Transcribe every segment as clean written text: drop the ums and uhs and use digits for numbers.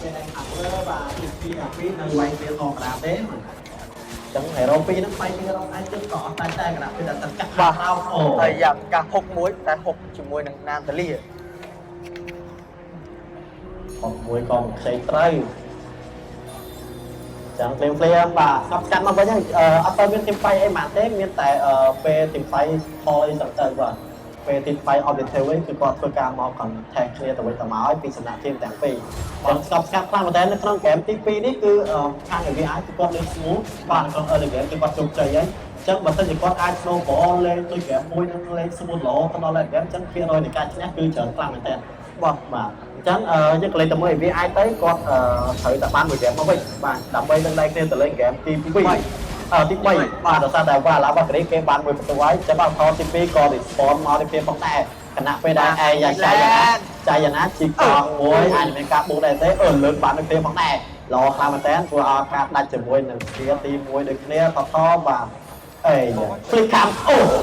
cái này thẳng lơ và thì khi là quý nơi quay phía thòng đá thế mà chẳng phải đâu phi nó quay như đâu anh chứ có tay tay cái nào bây giờ tất cả và tao thời gian cả hộp muối tại hộp chỉ muối nâng nam tali còn muối còn xây trai chẳng phim phim và sắp chắn mà với nhau ở tây miền tìm phai em mà thế miền tại về tìm phai thôi sẵn sàng và về tìm phai ở bên theo ấyคือก่อนធ្វើការមកcònแท็กគ្នាទៅវិញទៅមកឲ្យពីសំណាក់ทีมទាំងពីរបងស្កប់ស្កាត់ខ្លាំងមែនតើនៅក្នុងហ្គេមទី2នេះគឺខាង VI គឺគាត់លេង smooth បាទក្នុង early game គឺគាត់ជោគជ័យហើយអញ្ចឹងបើសិនជាគាត់អាច slow ball លេងដូចហ្គេមមួយនឹងលេង smooth ល្អទៅដល់ late game អញ្ចឹងភាគរយនៃការឈ្នះគឺច្រើនខ្លាំងមែនតើបាទបាទអញ្ចឹងយើងក៏លេងតែមួយ VI ទៅគាត់ត្រូវតែបានមួយហ្គេមមកវិញបាទដើម្បីនឹងដៃគ្នាទៅលេងហ្គេមទី2ទី3បាទដោយសារតែវ៉ាឡាបាក់រីគេបានមួយបន្ទូហើយចាំបើខទី2ក៏ respawn មកទី2ផងដែរខណៈពេលដែលឯយ៉ាងចាយណាជីកងមួយអាចមានការបូកដែរទេលើកបានដូចគ្នាផងដែរល្អខ្លាំងមែនតើព្រោះឲ្យការដាច់ជាមួយនឹងគ្នាទី1ដូចគ្នាតបាទអេហ្លីកាំ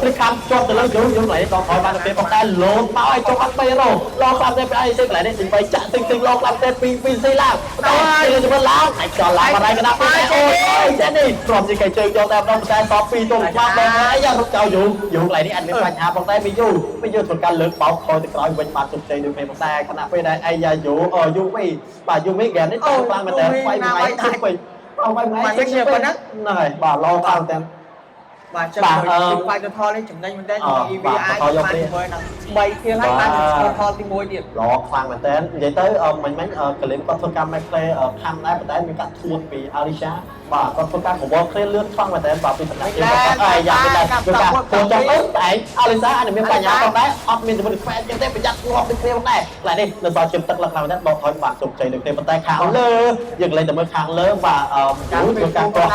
ហ្លីកាំជាប់ទៅលើយើងឡើងដល់ថយបានទៅពេលប៉ុន្តែលោតមកឲ្យចុះអត់3រោឡខ្លាំងទេប្រអីសេកន្លែងនេះទី3ចាក់ទិញឡខ្លាំងទេ2 2ឡើងដល់ទៅឡើងតែចោលឡើងបារៃកណាស់អូយចេះនេះព្រមជាគេជើងយកតែម្ដងតែសល់2ទុំខ្លាំងដែរហើយយករុកចោលយូរកន្លែងនេះអត់មានបញ្ហាប៉ុន្តែមានយូរធ្វើការលើកបោកខយទៅក្រោយវិញបានជោគជ័យដូចគ្នាប៉ុន្តែខណៈពេលដែលអាយ៉ាយូយូវីបាទយូវីហ្គេមនេះទៅខ្លាំងមែនតើវាយមួយទៅពេញអត់វាយមួយទៅជាប៉ុណ្ណឹងហ្នឹងហើយបាទឡខ្លាំងតែបាទចឹងហ្វាយទៅថលនេះចំណេញមែនតើ EVI បានជាមួយនឹង3ធៀងហើយបានថលទី1ទៀតល្អខ្លាំងមែនតើនិយាយទៅមិញកលឹមគាត់ធ្វើការ make play ខាំដែរប៉ុន្តែមានការធួនពី Alisha បាទគាត់ធ្វើការ cover clear លឿនខ្លាំងមែនតើបាទពីសំណាក់គេគាត់យ៉ាងមិនដែរធ្វើការចូលទៅតែ Alisha អាចនឹងមានបញ្ហាផងដែរអត់មានជំនឿ fan ចឹងទេប្រយ័ត្នងាប់ដូចគ្នាផងដែរកន្លែងនេះនៅសល់ជើងទឹកលក្ខណៈមែនតើដកថយបានជោគជ័យដូចគ្នាប៉ុន្តែខាងលើយើងលេងតែមើលខាងលើបាទធ្វើការគាត់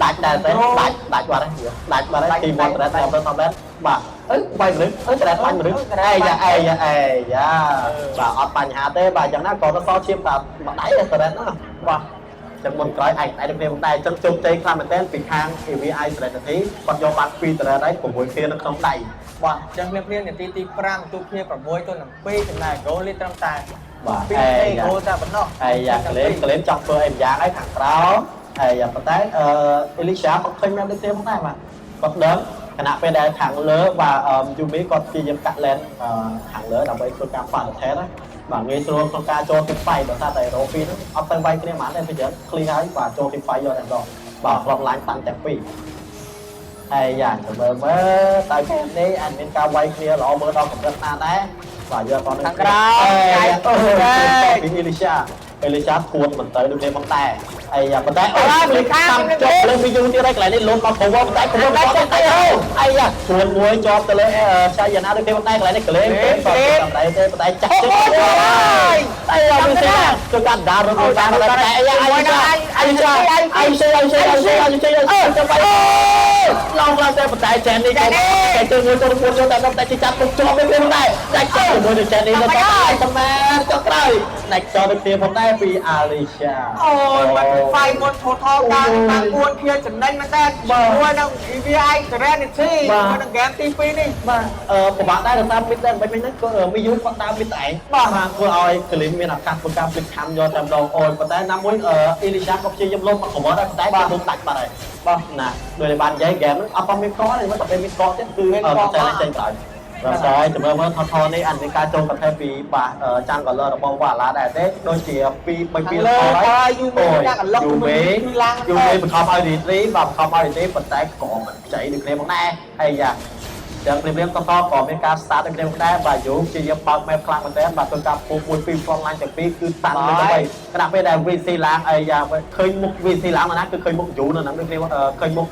ដាច់ដែរទេដាច់បាត់ហើយដាច់បាត់ហើយទី1ត្រេតដល់ទៅបាទបាយមនុស្សត្រេតបាញ់មនុស្សអេយ៉ាបាទអត់បញ្ហាទេបាទយ៉ាងណាក៏ទៅសល់ឈាមតាមម្ដាយត្រេតណាបាទចឹងមុនក្រោយឯងតែគ្នាផងដែរចឹងជោគជ័យខ្លាំងមែនទែនពីខាង EVI ត្រេតនាទីគាត់យកបាន2ត្រេតហើយ6គ្នានៅក្នុងដៃបាទចឹងគ្នានាទីទី5ទូគ្នា6ទៅនឹង2ចំណែកហ្គោលនេះត្រឹមតែបាទ2ហ្គោលតែប៉ុណ្ណោះហើយយ៉ាក្លែមចង់ធ្វើអីម្យ៉ាងហើយខាងក្រោមហើយប៉ុន្តែElisha គាត់ឃើញមានដូចគ្នាផងដែរបាទគាត់ដឹងខណៈពេលដែលខាងលើបាទយូមីគាត់ព្យាយាមកាត់លែនខាងលើដើម្បីធ្វើការប៉ាត់ថែណាបាទងាយស្រួលក្នុងការចូលទី5ដោយសារតែរ៉ូពីហ្នឹងអត់ទៅវាយគ្នាហ្មងតែប្រយ័ត្នឃ្លីហើយបាទចូលទី5យកតែម្ដងបាទផ្លុំឡាញតាំងទាំងពីរហើយយ៉ាចាំមើលតើគេនេះអាចមានការវាយគ្នាល្អមើលដល់កម្រិតណាដែរបាទយកតនឹងក្រៅពី Elisha ធួនមិនទៅដូចគ្នាផងដែរហើយប៉ុន្តែលេខតាមចុះលើវីយូទៀតហើយកន្លែងនេះលូនមកប្រវត្តិតែប្រវត្តិទៅទៅអាយ៉ាធួនមួយជាប់ទៅលើឆាយណាដូចគ្នាផងដែរកន្លែងនេះក្លែងទេប៉ុន្តែចាក់ជិះហើយអាយ៉ាវាស្អាតទៅកាន់ដាររបស់បានតែអាយ៉ាទៅបាយឡងឡើងតែប៉ុន្តែចែននេះគេជើងមួយទៅពួនយកតែចាប់ពុកជាប់វាផងដែរចាច់ជាមួយនឹងចែននេះទៅសម្មាចុះក្រោយដាច់ចោលដូចគ្នាផងដែរពី Alisha អូយបាត់ហ្វាយមុន total ការបាន4គ្នាចំណេញមែនតើជាមួយនឹង EVI Serenity ជាមួយនឹង game ទី2នេះបាទពិបាកដែរដោយសារ mid ដែរមិនហ្នឹងក៏មីយូគាត់ដើម mid តែឯងបាទធ្វើឲ្យ Glim មានឱកាសធ្វើការ flip cam យកតែម្ដងអូនប៉ុន្តែណាមួយ Elisha ក៏ព្យាយាមលុបមក cover ដែរប៉ុន្តែគេលុបដាច់បាត់ហើយបាទណាដោយបាននិយាយ game ហ្នឹងអត់មានកទេតែពេលមានកទៀតគឺចេញចេញក្រោយបាទតែចាំមើលថតនេះអត់មានការចូលកថាពីបាទចាំកលរបស់វ៉ាឡាដែរទេដូចជា2 3ពីហើយយូមេដាក់កន្លុកយូមេបង្ខំឲ្យរីត្រីបាទបង្ខំឲ្យរីត្រីប៉ុន្តែក៏មិនចៃដូចគ្នាផងដែរហើយយ៉ាចឹងព្រៀមតក៏មានការ start ដូចគ្នាផងដែរបាទយូជាយើងបើក map ខ្លាំងមែនតើបាទធ្វើការពុះ1 2 front line ទាំងពីរគឺតាន់ទៅបីខណៈពេលដែល VC ឡើងអាយ៉ាឃើញមុខ VC ឡើងមកណាគឺឃើញមុខយូនៅហ្នឹងដូចគ្នាឃើញមុខ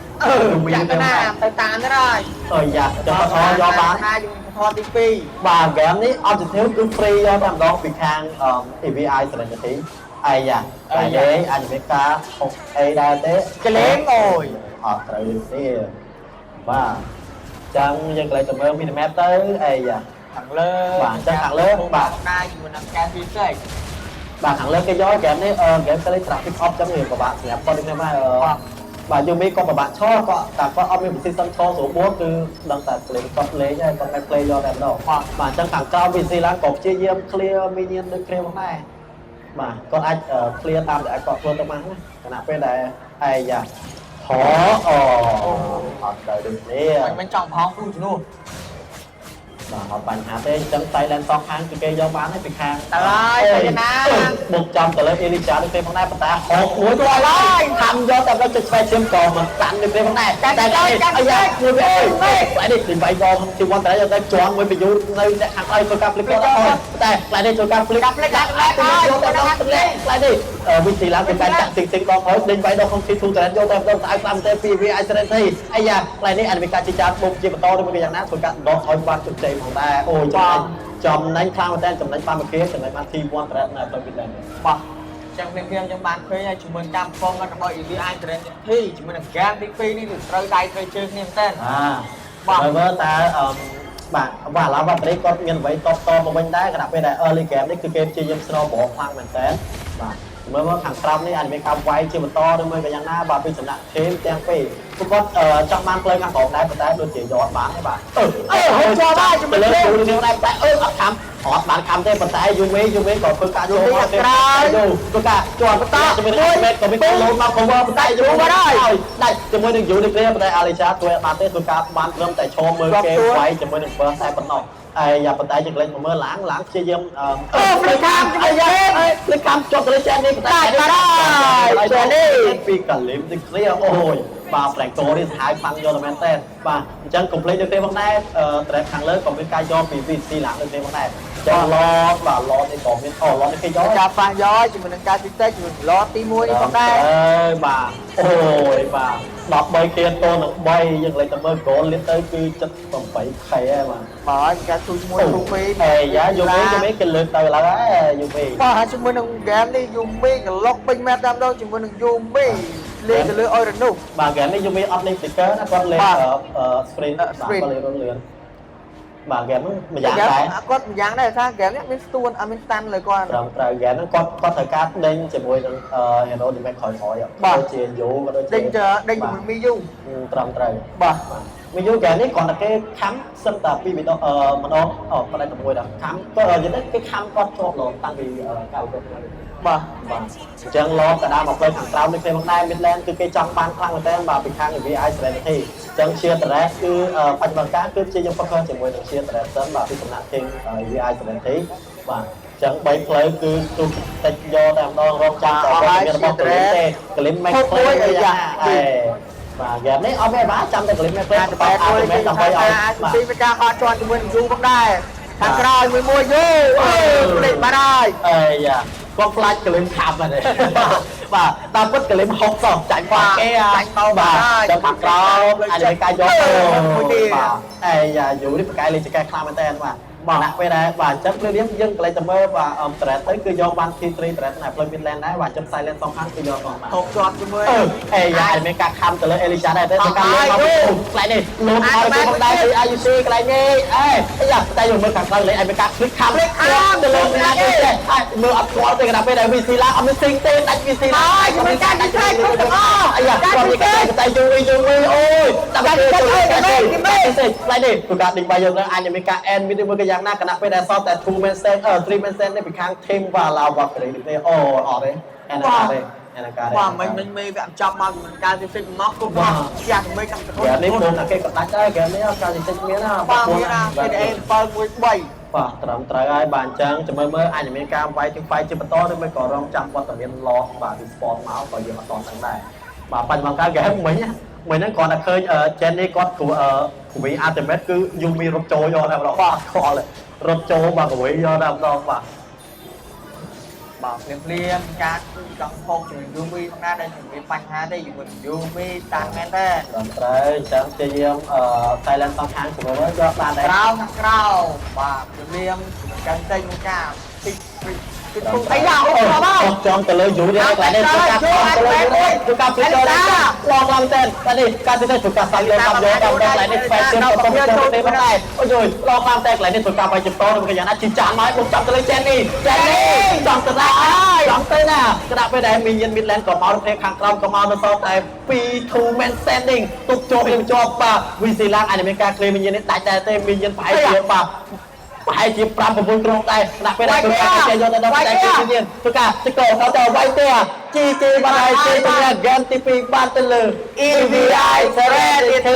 យូមីទៅណាទៅតាមទៅហើយអើយ៉ាចឹងក៏យកបានថតទី2បាទ game នេះ objective គឺ free យកតែម្ដងពីខាង EVI Serenity អាយ៉ាតែនេះអាចមានការហុកអីដែរទេក្លែងអូយអត់ត្រូវទេបាទចឹងយើងកន្លែងទៅមើល minimap ទៅអីយ៉ាខាងលើបាទចឹងខាងលើបាទដែរជាមួយនឹងការពិសេសបាទខាងលើគេយកហ្គេមនេះហ្គេមគេលេង traffic off ចឹងវាពិបាកសម្រាប់គាត់នេះដែរបាទយូមីក៏ពិបាកឈរក៏តែគាត់អត់មាន position ឈរស្រួលបួនគឺដឹងតែលេងគាត់លេងហើយគាត់ play យកតែម្ដងបាទចឹងខាងក្រោម VC ឡើងក៏ព្យាយាម clear minion ដូចគ្នាផងដែរ mà con anh clear tam để còn luôn tao mắng cái nào bên đây ai dạ khó học đời được đi mình chọn phong luôn chứ luôn mà họ bàn hạ tê chân tay lên to kháng cái cây do bán ấy bị kháng trời ơi 100 tờ lên Elisa được thêm hôm nay ta hộp mũi rồi đấy tham do tao nó chụp phải chim cò mà tặng được thêm hôm nay cái này ai da người ơi lại đi tìm vay do thì quan tới cho ta chọn với bị dụ nơi hàng ơi tôi cặp clip đó thôi đây lại đi tôi cặp clip lại đi vị trí làm cái chặn tình đó thôi đến vay đâu không khi thu tiền vô tem đâu ai làm tem vì ai sẽ thi ai da lại đi anh bị chỉ trả một chiếc to đi cái dạng nát tôi cắt đó thôi quan chụp chạyของta ôi chồng đánh khang mà tên chồng đánh pha một kia chồng đánh mang team one thread này tôi biết làm bỏ chẳng phim phim trong bàn khơi hay chúng mình cam phong nó đòi vì ai cho nên thì chúng mình game đi phi đi được rơi tay rơi chơi niềm tên rồi với ta bạn và là bạn đấy có nhân vậy to mà bên đá cái đặc biệt là early game đấyคือเกมchơi game slow bỏ khoangเหมือนกันเมื่อขังกรามนี่อันเป็นคำไว้ชื่อมันต่อด้วยมันก็ยังหน้าบาเป็นสนะเทมแตงปีทุกคนจังมันเพลงขังของได้แต่โดนเจียยอดบ้านให้บ้านชอบได้จะไปเล่นดูเรื่องได้แต่อัดคำหอดบ้านคำเทมแต่ยูเมก่อนเพื่อการโยนมาเทมดูเพื่อการจวนตาจะเป็นเมตก็ไม่ต้องลงมาของว่าได้ยูมาได้จะมือหนึ่งยูในเรื่องแต่อะไรช้าตัวมาเต้ตัวการบ้านเริ่มแต่โชว์มือเกมไว้จะมือหนึ่งเปิดแต่ปนนอกอย่าปแต่จะเล่นมือล้างเชี่ยยมเลยคำเลยคำจบเลยแจนี่ได้เจนี่ปีกันลิมดิเคลียร์โอ้ยbà phải cố đi hai phăng vô là men tên và chân cùng lấy được thêm vấn đề tại hàng lớn còn bên cai do vì vị trí làm được thêm vấn đề cho lo và lo thì còn bên lo cái gió cà phê gió chúng mình ca tết chúng mình lo tí mua đi không đây bà ôi bà đọc bay kia tôi nó bay nhưng lại tầm mơ cố lên tới cứ chất tầm phải khay mà bỏ cả tôi mua dùng phi giá dùng mấy cái lượt từ là dùng phi bà chúng mình đừng game đi dùng phi cái lock pin mẹ đâu chúng mình đừng dùng phi lên cái lưỡi ơi đừng đủ bà game đi dùng phi update sticker nó con lên sprint bà có lên con lượn bà game nó dạng này có dạng này sao game nhất tuôn mình tan lời con rồi game nó có thời cát đinh chỉ mùi hero thì mình khỏi bà chuyện vụ đinh mình mi du trầm trời bà mình vô game này còn là cái khám xâm tập vì đó mà đó còn đây là mùi đó khám có những cái khám con cho lộn tăng vì cao hơn bà chẳng lo cả đa một lời thẳng trao được thêm một nay Midland từ cái trong ban khang của tên bà bị khang người vì ai sẽ thì chẳng chia tờ cứ phần bằng cá cứ chia trong phân chỉ mùi được chia tờ sớm bà bị nạn thêm vì ai sẽ thế và chẳng bay play cứ tụt tách do làm đo rong cha cái clip make play bây giờ và game này ở bên bá trăm cái clip make play phải tôi mấy tầm bay mà khi với ca họ cho chúng mình du không đây thằng rồi mới mua vô lên bà đây dạ con flash clip khám mà này và ta vứt clip hot rồi chạy qua cái chạy bao bà cho mặt đó anh ấy cài gió và dạ dù đi cái lên chỉ cái khám anh tên mà nặng về đây và chấp lên điểm dân lại tầm mơ và trẻ tới cứ do ban thi tri trẻ này play Midland đấy và chấp sai lên song kháng cứ do còn mà không chọn cho mới dạ anh mấy cả khám từ lên Elisa này tới cả lên lại đi luôn thôi thì không đây thì IUC cái này nghe dạ tay dùng mưa cả tay lấy anh mấy cả click khám từ lên ra đây mưa ập qua từ cái bên này VC la ông sinh tên đánh VC la mình cả đánh hai không được dạ còn những cái tay dùng ôi tập lại đi tụi cả định bài giờ anh mấy cả end video cái dạng na cái nào phải đặt sauแต่ two man stand 3 man stand ได้ไปข้างทีมว่าเราแบบอะไรนี่โอ้ออกเลยแอนนาการเลยแอนนาการเลยว่าmình mêแบบจำมาเหมือนการที่ฟิกน็อกก็ว่าอย่างไม่กันแต่คนนี้ผมนะแกก็ตัดได้แกไม่เอาการที่ฟิกเนี้ยนะว่ามีนะเป็นเอ็นเปิดมวยใบว่าตรำตรายบานจังจะเมื่ออันนี้มีการไว้ถึงไฟจะเป็นต้นไม่ก่อรองจำว่าแต่เรียนรอว่าดิสปอร์ตเมาส์ก่อนเยอะมาตอนทั้งได้ว่าปัจจุบันการแกเหมือนนั้นก่อนเคยเจนนี่ก็ถูกวิอาร์เตเมสคือยูมีรถโจยอแล้วเราว่าคอเลยรถโจบางวิยอดำดองว่าบอกเรียนการจังพงถึงยูมีข้างหน้าได้ถึงมีปัญหาได้อยู่บนยูมีต่างแม่แท้ตอนนี้ฉันจะเยี่ยมไทยแลนด์สองครั้งถูกไหมว่ายอดบ้านไหนเราบอกเรียนกันใจมุก้าติดไอ้ยาวเขาบ้าจองแต่เลยอยู่เนี่ยแต่ในสุกัดสุกัดพิจารณาลองลำเต้นแต่นี่การที่ได้สุกัดใส่เลยทำโยกำได้หลายในแฟชั่นก็ต้องเจอเต็มไม่ได้โอ้ยลองลำเต้นหลายในสุกัดไปจุดโตมันก็อย่างนั้นจิจานน้อยผมจำแต่เลยเจนนี่จองแต่ได้จองแต่น่ะกระดาษไปไหนมีเย็นมิดแลนด์กับเมาส์เพลงข้างกลางกับเมาส์มาซ้อมแต่ปีทูแมนสแตนดิ้งตุกโจมยังจบป่ะวีซีล่างอเมริกาเคลมีเย็นนี่แต่เต็มมีเย็นไผ่เยอะป่ะ ប្រហែលជា5 9ក្រុងដែរដាក់ពេលធ្វើការចេញយកទៅដល់តែគេទៀតធ្វើការទឹកកោเขาទៅវាយទេជីជីបានហើយជីទៅហ្គេមទី2បានទៅលើ EVI Serenity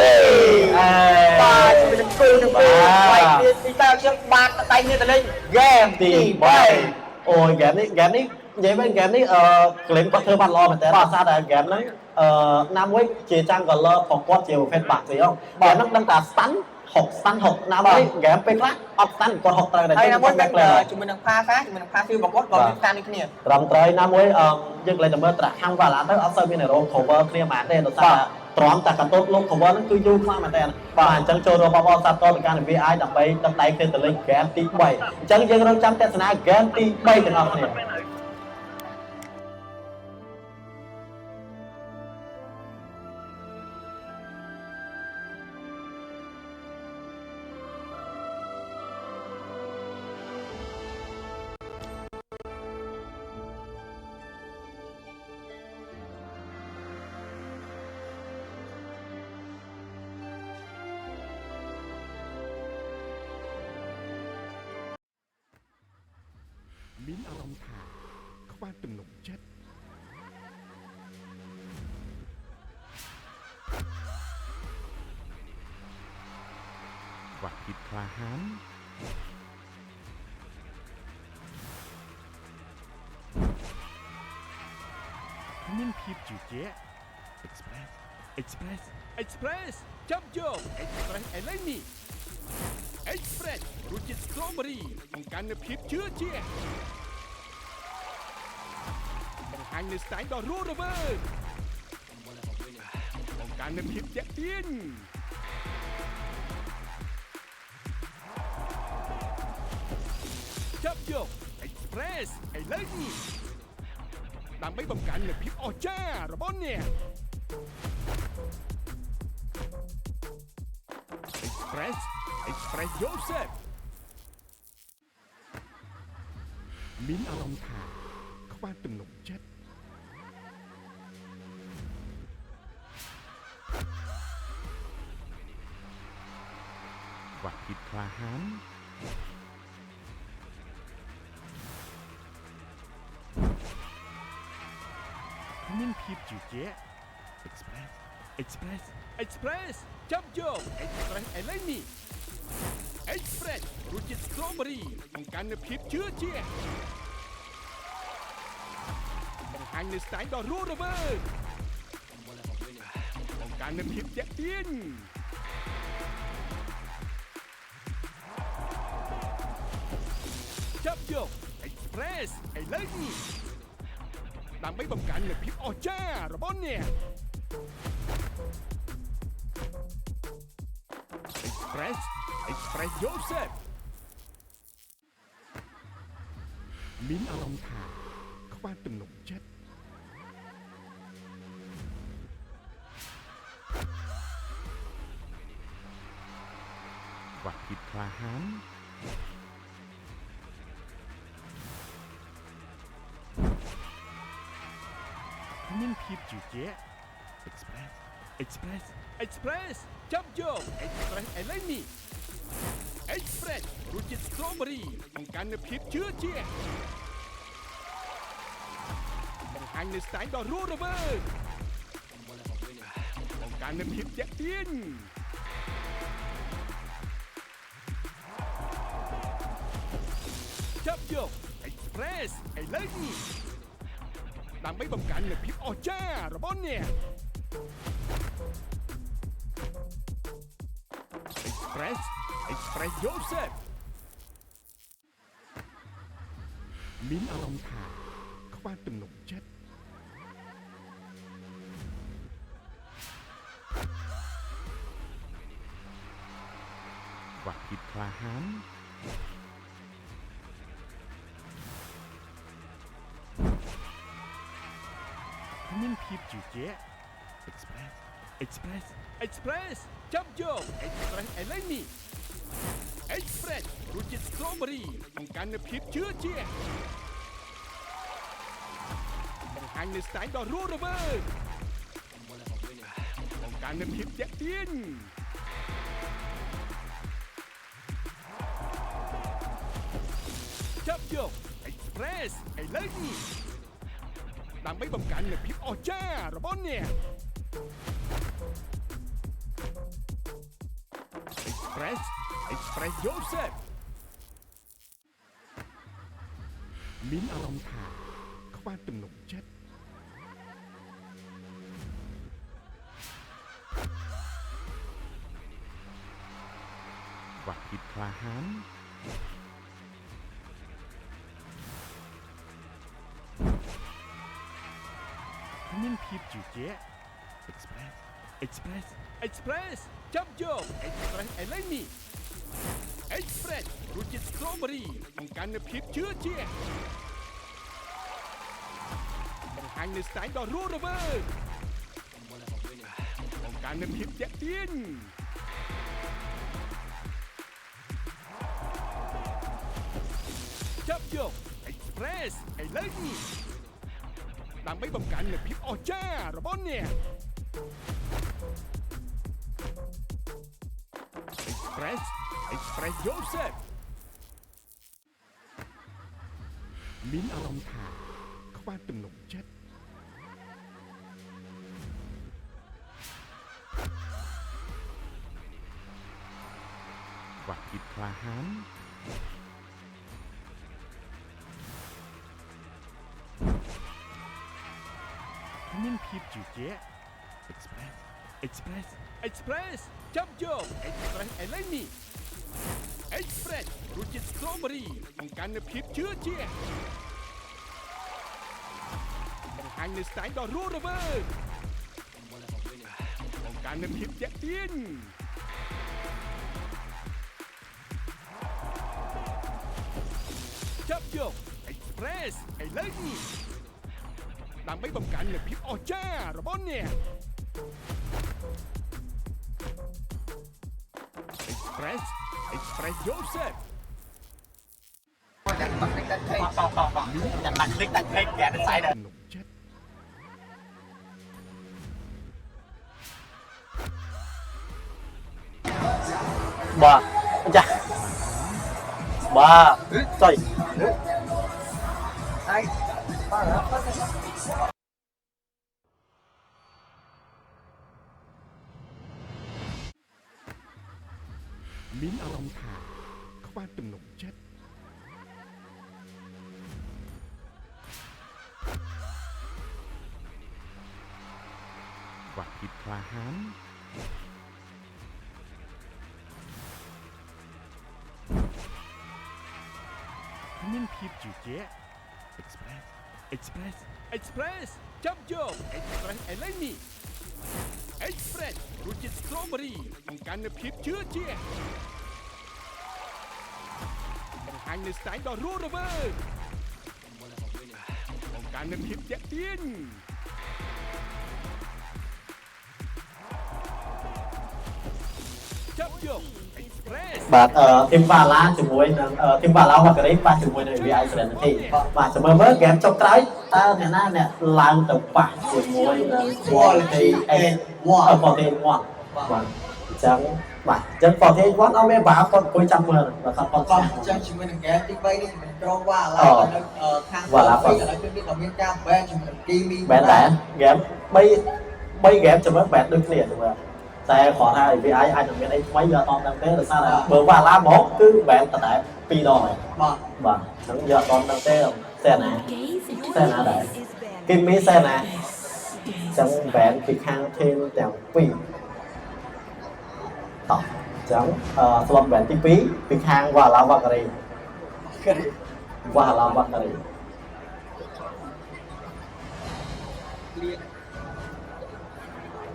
បាទជំនុំគូនឹងវាយទីតើខ្ញុំបានដៃនេះទៅលេងហ្គេមទី3 អូយហ្គេមនេះនិយាយមែនហ្គេមនេះក្លេមគាត់ធ្វើបានល្អមែនតើដោយសារតែហ្គេមហ្នឹងណាមួយជាចាំងកលឺផងគាត់ជាប្រភេទបាក់ស្អីហ្នឹងបើហ្នឹងដឹងថាស្តាន់6ស្តាន់6ណាមួយហ្គេមពេលខ្លះអត់ស្តាន់គាត់6ត្រូវតែហើយណាមួយជាមួយនឹងផាហ្វាជាមួយនឹងផាហ្វីរបស់គាត់ក៏មានស្តាន់ដូចគ្នាត្រឹមត្រូវណាមួយយើងកន្លែងតែមើលត្រាក់ខាងវ៉ាឡាទៅអត់សូវមានរោង cover គ្នាហ្មងទេដោយសារទ្រាំតែកន្ទុតលោក cover ហ្នឹងគឺយូរខ្លាំងមែនតើបាទអញ្ចឹងចូលរួមបងប្អូនសាទរទៅកាន់ VI ដើម្បីទឹកដៃគ្នាទៅលេងហ្គេមទី3អញ្ចឹងយើងរងចាំទស្សនាហ្គេមទី3ទាំងអស់គ្នាមានអារម្មណ៍ថាខ្វះទំនុកចិត្តខ្វះភាពក្លាហានមានភាពជឿជាក់ Express ចាប់យក Express ឥឡូវនេះ Express រសជាតិ Strawberry បង្កើននូវភាពជឿជាក់បង្ហាញនូវ style ដ៏រស់រវើកបង្កើននូវភាពទាក់ទាញចាប់យក Express ឥឡូវនេះដើម្បីបង្កើននូវភាពអស្ចារ្យរបស់អ្នក Express yourself មានអារម្មណ៍ថាខ្វះទំនុកចិត្តខ្វះភាពក្លាហានមានភាពជឿជាក់ Express ចាប់យក Express ឥឡូវនេះ Express រសជាតិ Strawberry បង្កើននូវភាពជឿជាក់បង្ហាញនូវ style ដ៏រស់រវើកបង្កើននូវភាពទាក់ទាញចាប់យក Express ឥឡូវនេះដើម្បីបង្កើននូវភាពអស្ចារ្យរបស់អ្នក Express yourself មានអារម្មណ៍ថាខ្វះទំនុកចិត្តខ្វះភាពក្លាហានមានភាពជឿជាក់ Express ចាប់យក Express ឥឡូវនេះ Express រសជាតិ Strawberry បង្កើននូវភាពជឿជាក់បង្ហាញនូវ style ដ៏រស់រវើកបង្កើននូវភាពទាក់ទាញចាប់យក Express ឥឡូវនេះដើម្បីបង្កើននូវភាពអស្ចារ្យរបស់អ្នក Express yourself មានអារម្មណ៍ថាខ្វះទំនុកចិត្តខ្វះភាពក្លាហានមានភាពជឿជាក់ Express ចាប់យក Express ឥឡូវនេះ Express រសជាតិ Strawberry បង្កើននូវភាពជឿជាក់បង្ហាញនូវ style ដ៏រស់រវើកបង្កើននូវភាពទាក់ទាញ ជោគ Express ឥឡូវនេះដើម្បីបង្កើននូវភាពអស្ចារ្យរបស់អ្នក Express yourself មានអារម្មណ៍ថាខ្វះទំនុកចិត្តខ្វះភាពក្លាហានមានភាពជឿជាក់ Express ចាប់យក Express ឥឡូវនេះ Express រសជាតិ Strawberry បង្កើននូវភាពជឿជាក់បង្ហាញនូវ style ដ៏រស់រវើកបង្កើននូវភាពទាក់ទាញចាប់យក Express ឥឡូវនេះដើម្បីបង្កើននូវភាពអស្ចារ្យរបស់អ្នក Express yourself មានអារម្មណ៍ថាខ្វះទំនុកចិត្តខ្វះភាពក្លាហានមានភាពជឿជាក់ Express ចាប់យក Express ឥឡូវនេះ Express រសជាតិ Strawberry បង្កើននូវភាពជឿជាក់បង្ហាញនូវ style ដ៏រស់រវើកបង្កើននូវភាពទាក់ទាញចាប់យក Express ឥឡូវនេះដើម្បីបង្កើននូវភាពអស្ចារ្យរបស់អ្នក Express yourself ដាក់បាក់ទឹកដាក់ខេកដាក់ដាក់ខេកគេដាក់ស្អីដែរ នុកចិត្ត បាទចាបាទចុយ ហើយបាទ មានអារម្មណ៍ថាខ្វះទំនុកចិត្តខ្វះភាពក្លាហានមានភាពជឿជាក់ Express ចាប់យក Express ឥឡូវនេះ Express រសជាតិ Strawberry បង្កើននូវភាពជឿជាក់បង្ហាញនូវ style ដ៏រស់រវើកបង្កើននូវភាពទាក់ទាញចាប់យក Express បាទធីមវ៉ាឡាជាមួយនឹងធីមវ៉ាឡាវ៉ាការីប៉ះជាមួយនឹង VI Serenity បាទចាំមើលហ្គេមចុងក្រោយតើអ្នកណាអ្នកឡើងទៅប៉ះជាមួយនឹង Quality 1 បាទអញ្ចឹងបាទអញ្ចឹង Quality 1អត់មានបាល់គាត់អង្គុយចាំមើលបាទគាត់ អញ្ចឹងជាមួយនឹងហ្គេមទី3នេះមិនត្រង់វ៉ាឡានៅខាងពីឥឡូវគឺមានការបែនជាមួយនឹងគីមីបែនដែរហ្គេម3ហ្គេមចាំមើលបែនដូចគ្នាចាំមើលតែគាត់ថា VI អាចនឹងមានអីថ្មីវាអត់ដឹងទេដោយសារតែបើវ៉ាឡាមកគឺបែនតែ2ដងហើយបាទអញ្ចឹងយកអត់ដឹងទេតែណាដែរគីមីតែណាអញ្ចឹងបែនពីខាងធីមទាំងពីរតោះអញ្ចឹងស្លុតបែនទី2ពីខាងវ៉ាឡាវ៉ាការី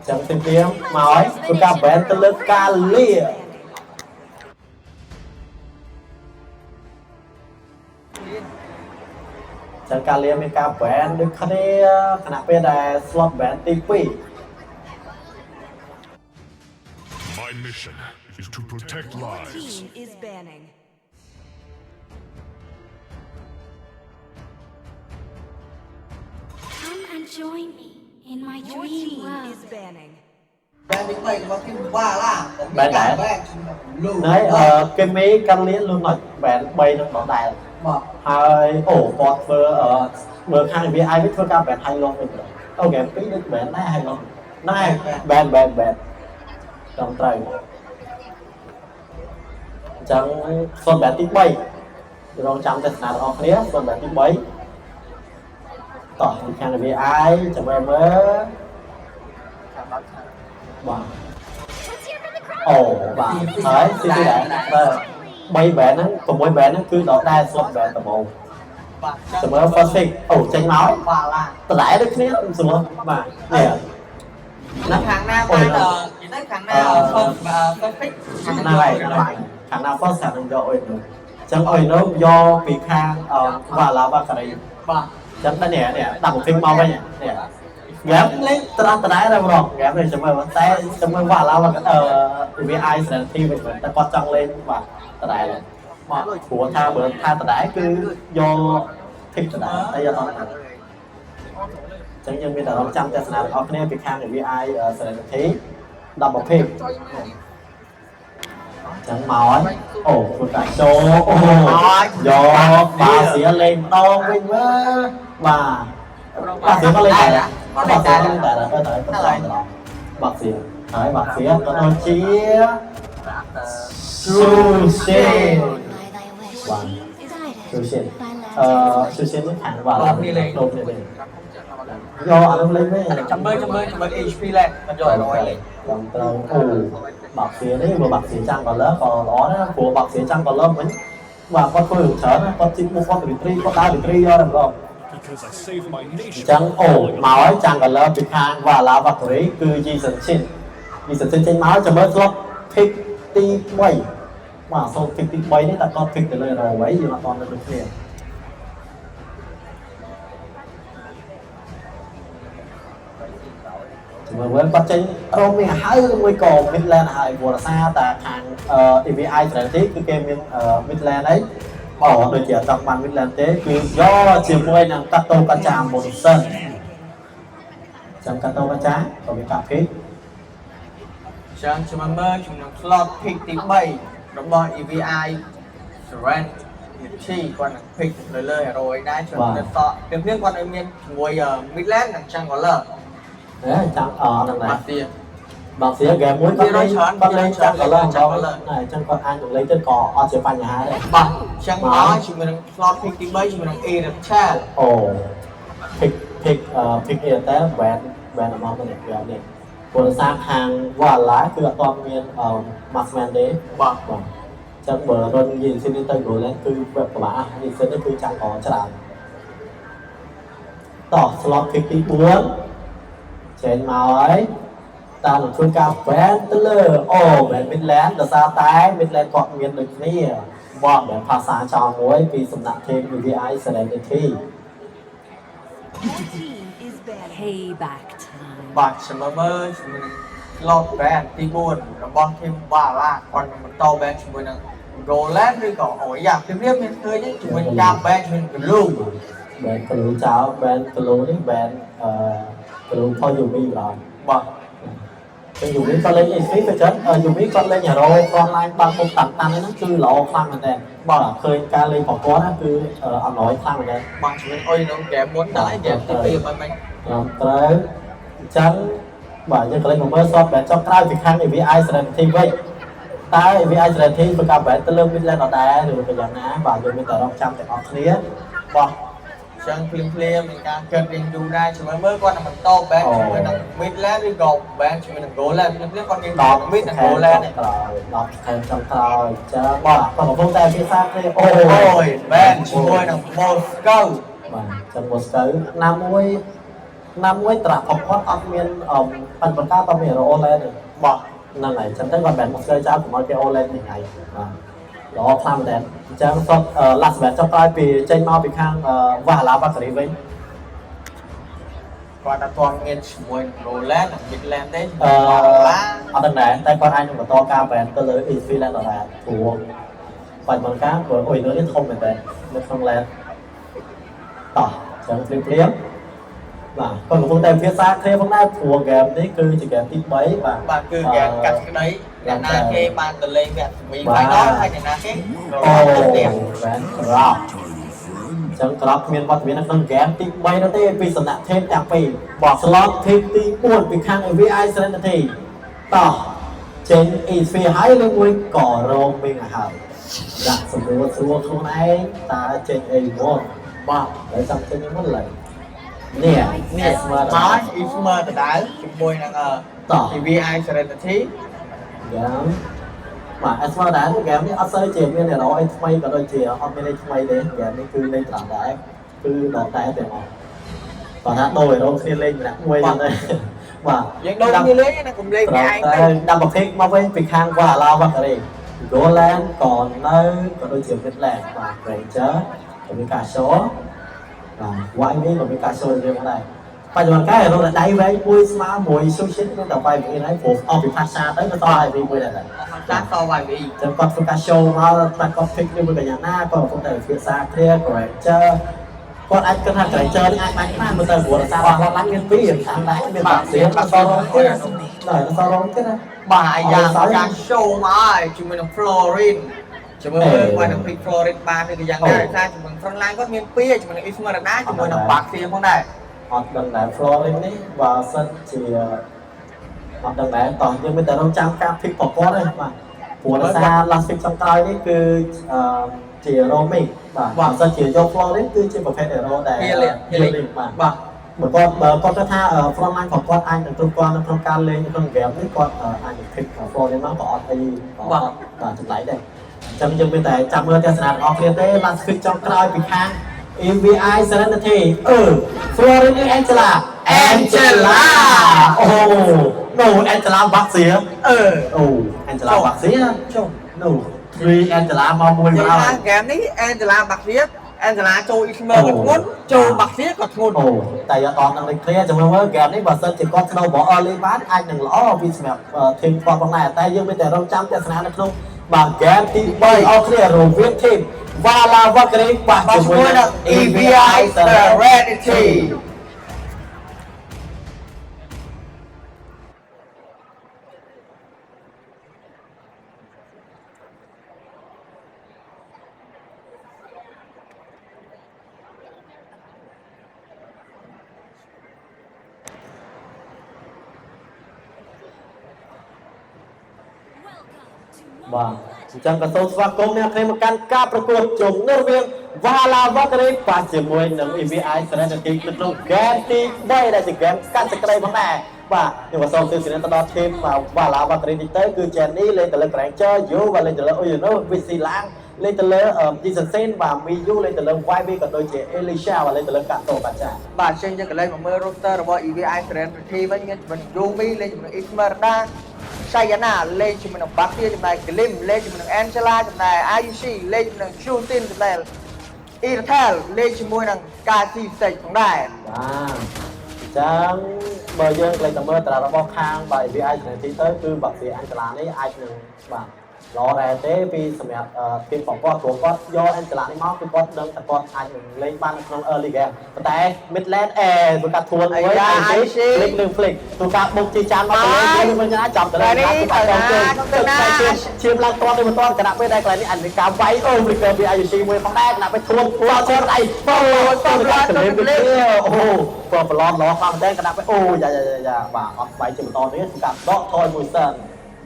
ចឹងទីពីមកហើយគឺការបែនទៅលើការលាចឹងការលាមានការបែនដូចគ្នាខណៈពេលដែល slot បែនទី2 My mission is to protect lives. Team is banning. Come and join me in my Your dream team world. is banning. បែនទី3របស់ទីវ៉ាឡា បែនដែរ បែនជាមួយនឹងលូ ណៃគីមីកាន់លៀនលូណុចបែន3នឹងដដែល ប บอก ហើយអូគាត់ធ្វើមើលខាង VI វិញធ្វើការបែនហៃឡងវិញអូហ្គេពីរដូចបែនដែរហៃឡងណែបែនត្រឹមត្រូវអញ្ចឹងសូនបែនទី3រងចាំទស្សនារបស់គ្នាសូនបែនទី3តោះខាង VI ចាំមើលបាទអូបាទហើយទីទីដែរ3បែនហ្នឹង6បែនហ្នឹងគឺដល់ដែរស្លុតបែនដំបូង เสมอ first pick អូចេញមក បាទឡា តដែរដូចគ្នាសមោះបាទនេះ នៅខាងណាបានទៅខាងណា first pick ខាងណា ខាងណា first ខាងនឹងយកអុយនោះអញ្ចឹងអុយនោះយកពីខាងវ៉ាឡាបាការី បាទ អញ្ចឹងតែនេះដាក់ pick មកវិញនេះហ្គេមលេងត្រាស់តដែរតែម្ដងហ្គេមនេះចាំមើលតែចាំមើលវ៉ាឡាVI ស្រាទីវិញតែគាត់ចង់លេងបាទតដែរមកព្រោះថាបើថាតដែរគឺយក pick តដែរតែយកអត់ណាចឹងយើងមានតែរងចាំទស្សនារបស់គ្នាពីខាង VI ស្រាទី10 pick ចឹងមកហើយអូធ្វើការចូលអូយកបាសៀលេងម្ដងវិញមើលបាទបាសៀក៏លេងដែរបាសៀលេងដែរទៅបាសៀហើយបាសៀក៏ដូចជា Sushin By thy wish. Wow. Guided Sushin by land. Sushin នេះខាងបាទ លោកនេះលេង លោកនេះលេងយកអានោះលេងវិញ ចាំមើល HP ឡើងមិនយក100លេង ត្រឹមត្រូវអូបាក់សៀនេះបើបាក់សៀចាំងកលឺក៏ល្អដែរព្រោះបាក់សៀចាំងកលឺវិញបាទគាត់ធ្វើច្រើនគាត់ជីកមុខគាត់រីត្រីគាត់ដើររីត្រីយកតែម្ដង Because I saved my អ nation. ញ្ចឹងអូមកហើយចាំងកលឺពីខាងវ៉ាឡាវ៉ាកូរីគឺយីសិនឈិនចេញមកចាំមើលស្លុត pick ទី3បាទសូម pick ទី3នេះតែគាត់ pick ទៅលើរអ្វីយើងអត់តន់ដូចគ្នាមើលវិញគាត់ចេញរោមមានហៅមួយក៏ Midland ហើយព្រោះរសារតែខាង EVI ច្រើនទេគឺគេមាន Midland អីអូដូចជាអត់ចង់បាន Midland ទេគឺយកជាមួយនឹងកាតូកាចាមុនសិនចាំកាតូកាចាក៏មានកាភិក ចឹងជំមើលជំនួស slot pick ទី3របស់ EVI Serenity គាត់នឹង pick លើ hero ឯដែរជំនួសតពីព្រៀងគាត់ឲ្យមានជាមួយ Midland និង Jungler ចាំហ្នឹងដែរ បាទទៀត បើស្រាហ្គេមមួយគាត់លេងចាំកន្លងដល់ហើយអញ្ចឹងគាត់អាចនឹងលេងទៅក៏អត់ជាបញ្ហាដែរ បាទចឹងមកជាមួយនឹង slot pick ទី3ជាមួយនឹង Erenchal អូ pick អីតែបែនមកទៅនេះព្រោះសារខាងវ៉ាឡាគឺអត់ទាន់មាន Marksman ទេបាទអញ្ចឹងបើរុនយីស៊ីនេះទៅ Golan គឺពិបាកយីស៊ីនេះគឺចាំកច្រើនតោះ slot pick ទី4ចេញមកហើយតើនឹងធ្វើការបែនទៅលើអូបែន Midland ដោយសារតែ Midland គាត់មានដូចគ្នាបងបែនភាសាចោលមួយពីសំណាក់ team VI Serenity Payback time. បាទជំមើលជាមួយនឹង slot band ទី4របស់ team Bala គាត់នឹងបន្ត band ជាមួយនឹង Golan ឬក៏អូយ៉ាព្រៀងមានឃើញជាមួយនឹងការ band ជាមួយនឹង Glue បែន Glue ចោលបែន Glue នេះបែនGlue ថយយូមីបាទបាទតែយូមីក៏លេង AC ទៅចឹងយូមីគាត់លេង hero front line បាល់មុខតាន់ហ្នឹងគឺល្អខ្លាំងមែនតើបាទឃើញការលេងរបស់គាត់គឺអត់ណយខ្លាំងមែនតើ បាទជាមួយអុយក្នុង game មុនដល់ឯ game ទី2មិនត្រូវអញ្ចឹងបាទយើងក៏លេងមកមើលសតបែនចុងក្រោយពីខាង EVI Serenity វិញតើ EVI Serenity ប្រកាសបែនទៅលើ Midland អត់ដែរឬក៏យ៉ាងណាបាទយើងមានតែរងចាំទាំងអស់គ្នាបាទ ចឹងភ្លាមមានការកើតរៀងយូរដែរជាមួយមើលគាត់នឹងបន្ត band ជាមួយនឹង Midland ឬក៏ band ជាមួយនឹង Golan ភ្លាមគាត់មាន Mid និង Golan 10ខែចុងក្រោយចាបាទកំពុងតែភាសាគ្នាអូយ band ជាមួយនឹង Moscow បាទចឹង Moscow ណាមួយត្រាក់គាត់អត់មានបញ្ហាតមាន Roland ទេបាទហ្នឹងហើយចឹងទៅគាត់បែន Moscow ចោលកុំឲ្យគេ Roland នេះហើយបាទល្អខ្លាំងមែនអញ្ចឹងសត last band ចុងក្រោយពីចេញមកពីខាងវ៉ាឡាបាការីវិញគាត់អត់ទាន់មានជាមួយ Roland និង Midland ទេ អត់ដឹងដែរតែគាត់អាចនឹងបន្តការបែនទៅលើ Eastland ដល់ដែរព្រោះបាច់បង្ការព្រោះអុយនៅនេះធំមែនតើនៅក្នុង land តោះចឹងព្រាមបាទគាត់កំពុងតែភាសាគ្នាផងដែរព្រោះ game នេះគឺជា game ទី3បាទគឺ game កាត់ក្តីអ្នកណាគេបានទៅលេងវគ្គ semi final ហើយអ្នកណាគេ អូ ទៀត បានក្រោប ចឹងក្របមានវត្តមាននៅក្នុងហ្គេមទី3នោះទេពីសំណាក់ team ទាំងពីរបោះ slot team ទី4ពីខាង AVI Serenity តោះចេញ E-sphere ហើយលើមួយក៏រងវិញហើយដាក់សម្រួលស្រួលខ្លួនឯងតើចេញអីមកបាទហើយចាំចេញមុនឡើយនេះស្មើដល់ អ៊ីស្មើដដែលជាមួយនឹងVI Serenity ហ្គេមបាទស្មើដែរហ្គេមនេះអត់សូវជាមានរអីថ្មីក៏ដូចជាអត់មានអីថ្មីទេហ្គេមនេះគឺលេងត្រង់ដែរគឺដកតែទាំងអស់គាត់ថាដូររោគ្នាលេងម្នាក់មួយហ្នឹងទេបាទយើងដូរគ្នាលេងណាកុំលេងឯងទៅដាក់ប្រភេទមកវិញពីខាងវ៉ាឡាវ៉ាការ៉េ Golan ក៏នៅក៏ដូចជា Midland បាទ Ranger ក៏មានការ show បាទ YV ក៏មានការ show រឿងដែរបច្ចុប្បន្នកាយរត់ដៃវែងមួយស្មើមួយ Sushi នឹងតែបាយវិញហើយព្រោះអស់ពីផាសាទៅក៏តឲ្យវិញមួយដែរ ចាស់ត YV ចឹងគាត់ធ្វើការ show មកតែគាត់ pick នេះមួយកញ្ញាណាគាត់កំពុងតែវិភាសា clear Ranger គាត់អាចគិតថា Ranger នេះអាចបានខ្លះមើលទៅព្រោះរសាររបស់គាត់ឡើងមានពីរខាងដែរមានបាក់ស្រៀងអត់សរងទៀតដែរអត់សរងទៀតណាបាទអាយ៉ាការ show មកហើយជាមួយនឹង Florin ជាមួយគាត់នឹង pick Florin បានឬក៏យ៉ាងណាថាជាមួយ front line គាត់មានពីរជាមួយនឹង Esmeralda ជាមួយនឹង Baxia ផងដែរអត់ដឹងដែរ Florin នេះបើសិនជាអត់ដឹងដែរតោះយើងមានតែរងចាំការ pick ប្រព័ន្ធទេបាទព្រោះរសារ last pick ចុងក្រោយនេះគឺជា roaming បាទបើសិនជាយក Florin គឺជាប្រភេទ hero ដែល healing បាទបើគាត់ថា front line របស់គាត់អាចនឹងគ្រប់គ្រាន់នៅក្នុងការលេងក្នុង game នេះគាត់អាចនឹង pick Florin មកក៏អត់អីបាទចម្លែកដែរចាំយើងមានតែចាំមើលទស្សនារបស់គ្នាទេ last pick ចុងក្រោយពីខាង AVI Serenity Florin Angela អូ no Angela Baxia អូ Angela Baxia ចុះ no 3 Angela មកមួយមកហើយ ហ្គេមនេះ Angela Baxia Angela ចូល Ismer ក៏ធ្ងន់ចូល Baxia ក៏ធ្ងន់អូតែអត់ដល់នឹង clear ចាំមើលហ្គេមនេះបើសិនជាគាត់ snowball early បានអាចនឹងល្អពីសម្រាប់ team គាត់ផងដែរតែយើងមានតែរងចាំទស្សនានៅក្នុងបាទហ្គេមទី3 all clear រវាង team Vala Vakri បាទជាមួយនឹង AVI Serenity បាទអញ្ចឹងក៏សូមស្វាគមន៍អ្នកគ្នាមកកាន់ការប្រកួតជុំនៅរវាង Vala Vakri បាទជាមួយនឹង AVI Serenity ក្នុង game ទី3ដែលជា game កាត់សេចក្តីផងដែរបាទខ្ញុំក៏សូមទស្សនាទៅដល់ team Vala Vakri នេះទៅគឺ Jenny លេងទៅលើ Granger Yu vàលេងទៅលើ Oyuno Visi Lang លេងទៅលើ Jason Sen បាទ Miyu លេងទៅលើ YB ក៏ដូចជា Elisha បាទលេងទៅលើ Kato បាទចា៎បាទអញ្ចឹងយើងក៏លេងមកមើល roster របស់ EVI Serenity វិញមានជាមួយនឹង Yumi លេងជាមួយនឹង Esmeralda Sayana លេងជាមួយនឹង Baxia ចំណែក Glim លេងជាមួយនឹង Angela ចំណែក Ayushi លេងជាមួយនឹង Shootin ចំណែក Irtel លេងជាមួយនឹង Kasi Stage ផងដែរបាទចឹងបើយើងលេងទៅមើលតារារបស់ខាង EVI Serenity ទៅគឺ Baxia Angela នេះអាចនឹងបាទល្អដែរទេពីសម្រាប់ทีมของគាត់ព្រោះគាត់យក Angela នេះមកគឺគាត់ដឹងថាគាត់អាចនឹងលេងបាននៅក្នុង early game ប៉ុន្តែ Midland ធ្វើការធួនមួយលេងនឹង flick ធ្វើការបុកជាចានមកទៅលេងវិញណាចាប់ទៅលេងណាគឺបាត់ទៅឈាមឡើងទាត់ទៅមិនទាន់គណៈពេលដែលកន្លែងនេះអាចមានការវាយអូរីកើពី IUC មួយផងដែរគណៈពេលធួនចូលឈើដៃអូទៅលេងអូក៏ប្រឡំល្អខ្លាំងតែគណៈពេលអូយ៉ាបាទអត់វាយជាបន្តទេគឺការដកថយមួយសិន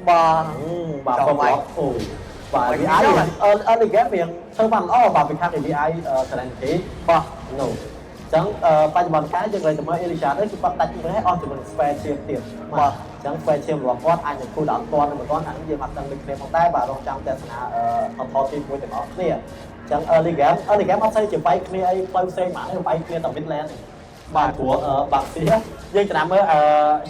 បាទបងអូបាទ VI អឺ game វាធ្វើបានល្អបាទពីខាង VI Serenity បាទ no ចឹងបច្ចុប្បន្នកាលយើងលេងទៅមើល Elisha នេះគឺគាត់ដាច់ទៅហើយអស់ជាមួយ spare shield ទៀតបាទចឹង spare shield របស់គាត់អាចនឹងគូដល់អត់ទាន់មិនទាន់អានេះយើងអត់ដឹងដូចគ្នាផងដែរបាទរងចាំទស្សនាថតទីមួយទាំងអស់គ្នាចឹង early game អត់ស្អីជាវាយគ្នាអីផ្លូវផ្សេងមកវាយគ្នាតែ Midland បាទព្រោះបាក់សៀយើងចំណាំមើល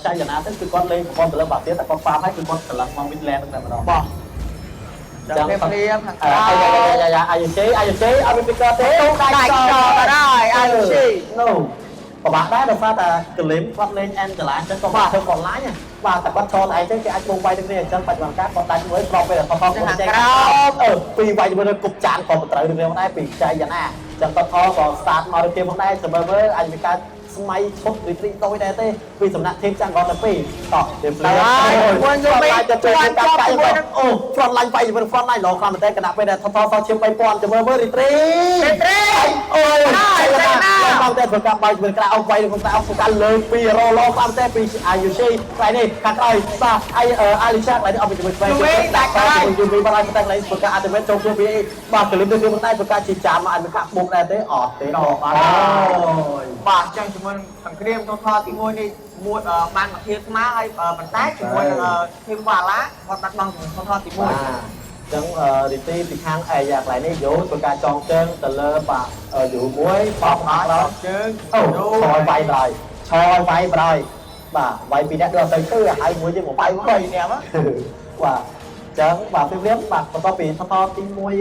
ឆៃយ៉ាណាទៅគឺគាត់លេងប្រព័ន្ធទៅលើបាក់សៀតែគាត់ហ្វាមហើយគឺគាត់ត្រឡប់មក Midland តែម្ដងបាទចាំគ្នាខាងក្រៅអាយុជេអត់មានពីកើតទេដាច់ចោលបាត់ហើយអាយុជេ no ពិបាកដែរដោយសារតែកលឹមគាត់លេង Angela អញ្ចឹងក៏បាទធ្វើគាត់ឡាញបាទតែគាត់ចូលតែឯងចឹងគេអាចបងវាយទៅគ្នាអញ្ចឹងបច្ចុប្បន្នកាលគាត់ដាច់មួយប្រកពេលគាត់ខាងក្រៅពីវាយជាមួយនឹងគប់ចានក៏ត្រូវរឿងដែរពីចៃយ៉ាណាចឹងគាត់ក៏ start មករៀបផងដែរសម្រាប់មើលអាចមានការ สมัยชกดิตรีโดยได้เต้ปีสำนักเทพจังกรตะปีต่อเดี๋ยวเปลี่ยนจะเป็นการไก่โอ้ฟรอนไลน์ไปอยู่บนฟรอนไลน์หลอกความแต่กระดับไปได้ทอเชียงไปปอนจะเบอร์ดิตรีโอ้ยใช่แล้วนะความแต่ฝึกการไปเป็นกระเอาไปของแต่เอาฝึกการเลยปีรอความแต่ปีอายุชีไรนี่การไก่ป่ะอาลิชาไรนี่เอาไปจะเป็นไปอยู่มีบาลานซ์แต่ไรฝึกการอาจจะเป็นโจมตีบ้ากลิ่นด้วยมันได้ฝึกการจีจามาอันเป็นขับบุกได้เต้ออกเตะออกมาบาดจังจุ่มสังเกตตัวทอที่มวยนี่มวยบานกับเทียม้าให้บรรทัดจุ่มมวยทีมวาละพอตัดบังตัวทอที่มวยจังดิตี้ปีข้างไอ้อยากไรนี่โย่ฝึกการจองเชิงแต่เลอป่ะอยู่มวยปอกมาแล้ว เชิงชอยไปเลยชอยไปเลยป่ะไวปีนี้เราใส่ตื้อไอ้มวยยังหมดไปก็ไปเนี่ยมั้งว่าจังป่ะฟิล์มเลี้ยงป่ะพอปีทอที่มวย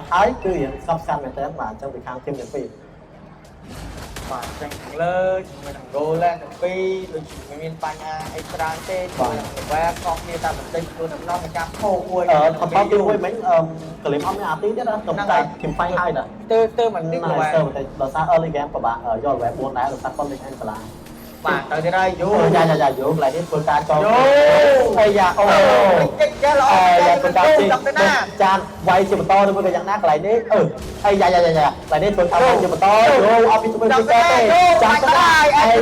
หายคืออย่างซับซ้ำแบบนั้นป่ะจังปีข้างทีมอย่างปีmà chẳng lơ mình thằng đô lên thằng phi rồi mình miền Tây ai tra tên rồi qua con kia ta mình tin tôi thằng non mình cam khô môi thằng bao tiêu môi mấy clip ông ấy tí đó tầm tay kiếm phai hai nè tư mình biết rồi sơ mình đợt sáng early game của bạn do web buôn đá đợt sáng con linh anh là mà tới đây đây vô dạ vô lại đến phương ca cho bây giờ cái lọ phương ca chi chan quay cho mình to thôi bây giờ nát lại đấy dạ lại đến phương ca cho mình to vô ông đi cho mình chan cái này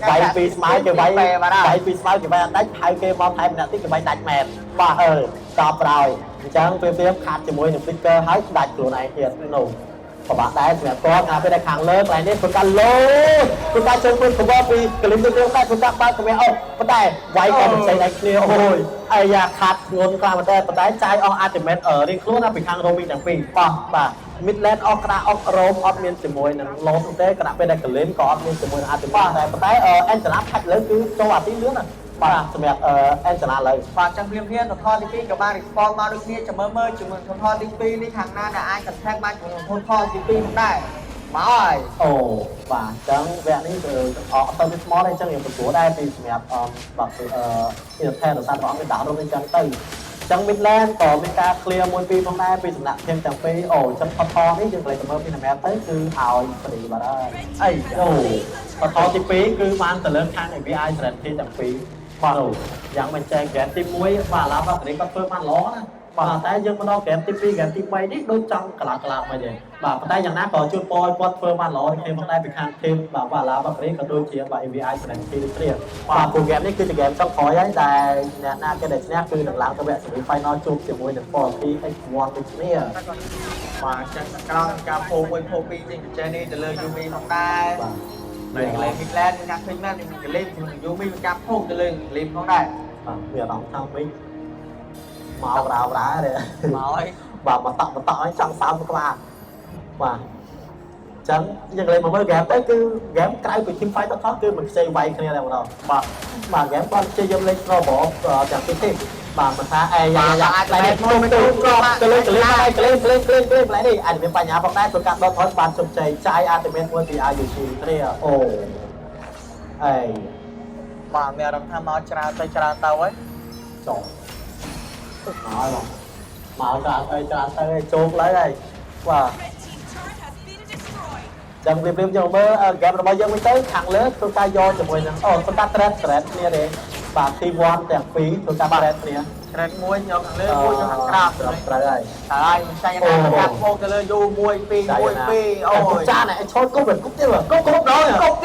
bay phi smile kêu bay phi smile kêu bay đánh hai game mong hai mình đã tích kêu bay đánh mệt mà stop rồi chẳng phim khát cho mỗi những sticker hái đặt cửa này hiện nổ của bạnได้เสียก้อนนะไปได้ขังเลิกอะไรนี่ฝึกการโลฝึกการเชิงพื้นผมว่าปีกลิ่นเรื่องได้ฝึกการบ้านก็ไม่เอาไม่ได้ไว้ก่อนใส่ในเคลียร์โอ้ยไอ้ยาขาดเงินกลางมาได้ปได้ใจออกอาร์ติเมตเรียงคลุ้นนะไปขังโรมิอย่างปีป่ะมิดแลนด์ออกกระออกโรมออกเมียนจมวยนั่งล้มเต้กระไปได้กลิ่นก็ออกเมียนจมวยอาร์ติเมตแต่ปได้แอนเจล่าแพ็คเลยคือจังหวะที่เลือกน่ะป่ะสมัยแอนเจล่าเลยฝากจังเพียงเพียงตัวทอที่พี่กับบ้านอีกฟอร์มมาด้วยเนี่ยจะเมื่อจุ่มตัวทอที่พี่นี่ทางหน้าได้ไอ้กับแท็กบ้านจุ่มตัวทอที่พี่ได้มาอ้อยโอ้ป่ะจังแบบนี้คือออกตอนที่สมอลได้จังอย่างตัวได้ปีสมัยแบบที่แทนตัวซานร้องเป็นดาวโรมินจังตื้อจังมิดแลนด์ต่อเป็นการเคลียร์มวยปีตรงได้ปีสำนักเพียงจังปีโอ้จังทอนี่ยังเลยจะเมื่อปีทำแม้เต้คือเอาพอดีมาได้ไอ้โอ้ทอที่ปีคือมันแต่เริ่มทางไอ้พีไอแสดงที่จังปีป่ะโอ้ยังมันแจ้งแกนที่มวยว่าแล้วแบบนี้ก็เพิ่มมันล้อนะป่ะแต่ยังมันเอาแกนที่ปีแกนที่ไปนี่โดนจังกลามาเลยป่ะแต่อย่างนั้นต่อจุดปอยปอดเพิ่มมันล้อที่มันได้ไปข้างทีมป่ะว่าแล้วแบบนี้ก็โดนเชียร์ว่าไอ้พีไอแสดงที่เรียกป่ะโปรแกรมนี้คือจะแกนต้องขอย้ายแต่เนี่ยน่าจะได้ชนะคือหลังๆก็แบบสมัยไฟนอลจุกเสียมวยหนึ่งฟอร์ที่ไอ้วอนติชเนี่ยป่ะจังกลางการโผล่มวยโผล่ปีจริงเจนี่จะเลยยูมีทำได้เลยเลยมิดแลนด์การพิมพ์แม่นี่มันจะเล่นมันยูมีมันการโผล่จะเลยริมเขาได้เดี๋ยวน้องทำไม่มาเอาร้าเลยมาไอ้แบบมาต่อให้จังซ้ำก็มาว่าจังยังเลยมาเมื่อแกมได้คือแกมใกล้ไปทีมไฟต้องคือมันเซย์ไวคะแนนอะไรของเราmàแกมก็จะยังเล่นรอบจากที่mà mình tha ai lại đây không cái lên lại đi anh bịปัญหาพวกนั้นตัวการโดนทอดบานจมใจใจอาร์ติเมนต์วันที่อายุชีเนี่ยโอ้ไอ้มาเมียเราทำมาชนะใจชนะเตาไว้จบnói rồi mà trà tay chốt lấy đây và chẳng việc liêm cho mơ gặp rồi bao giờ mới tới thằng lớn tôi ca do cho mình tôi ca stress nè để và team one đẹp phí tôi ca stress nè stress muối nhau thằng lớn muối cho thằng crab rồi đây ai mình say ra gặp cô cho lên vô muối phi ôi cha này chốt cúp được cúp tiếp rồi cúp đó cúp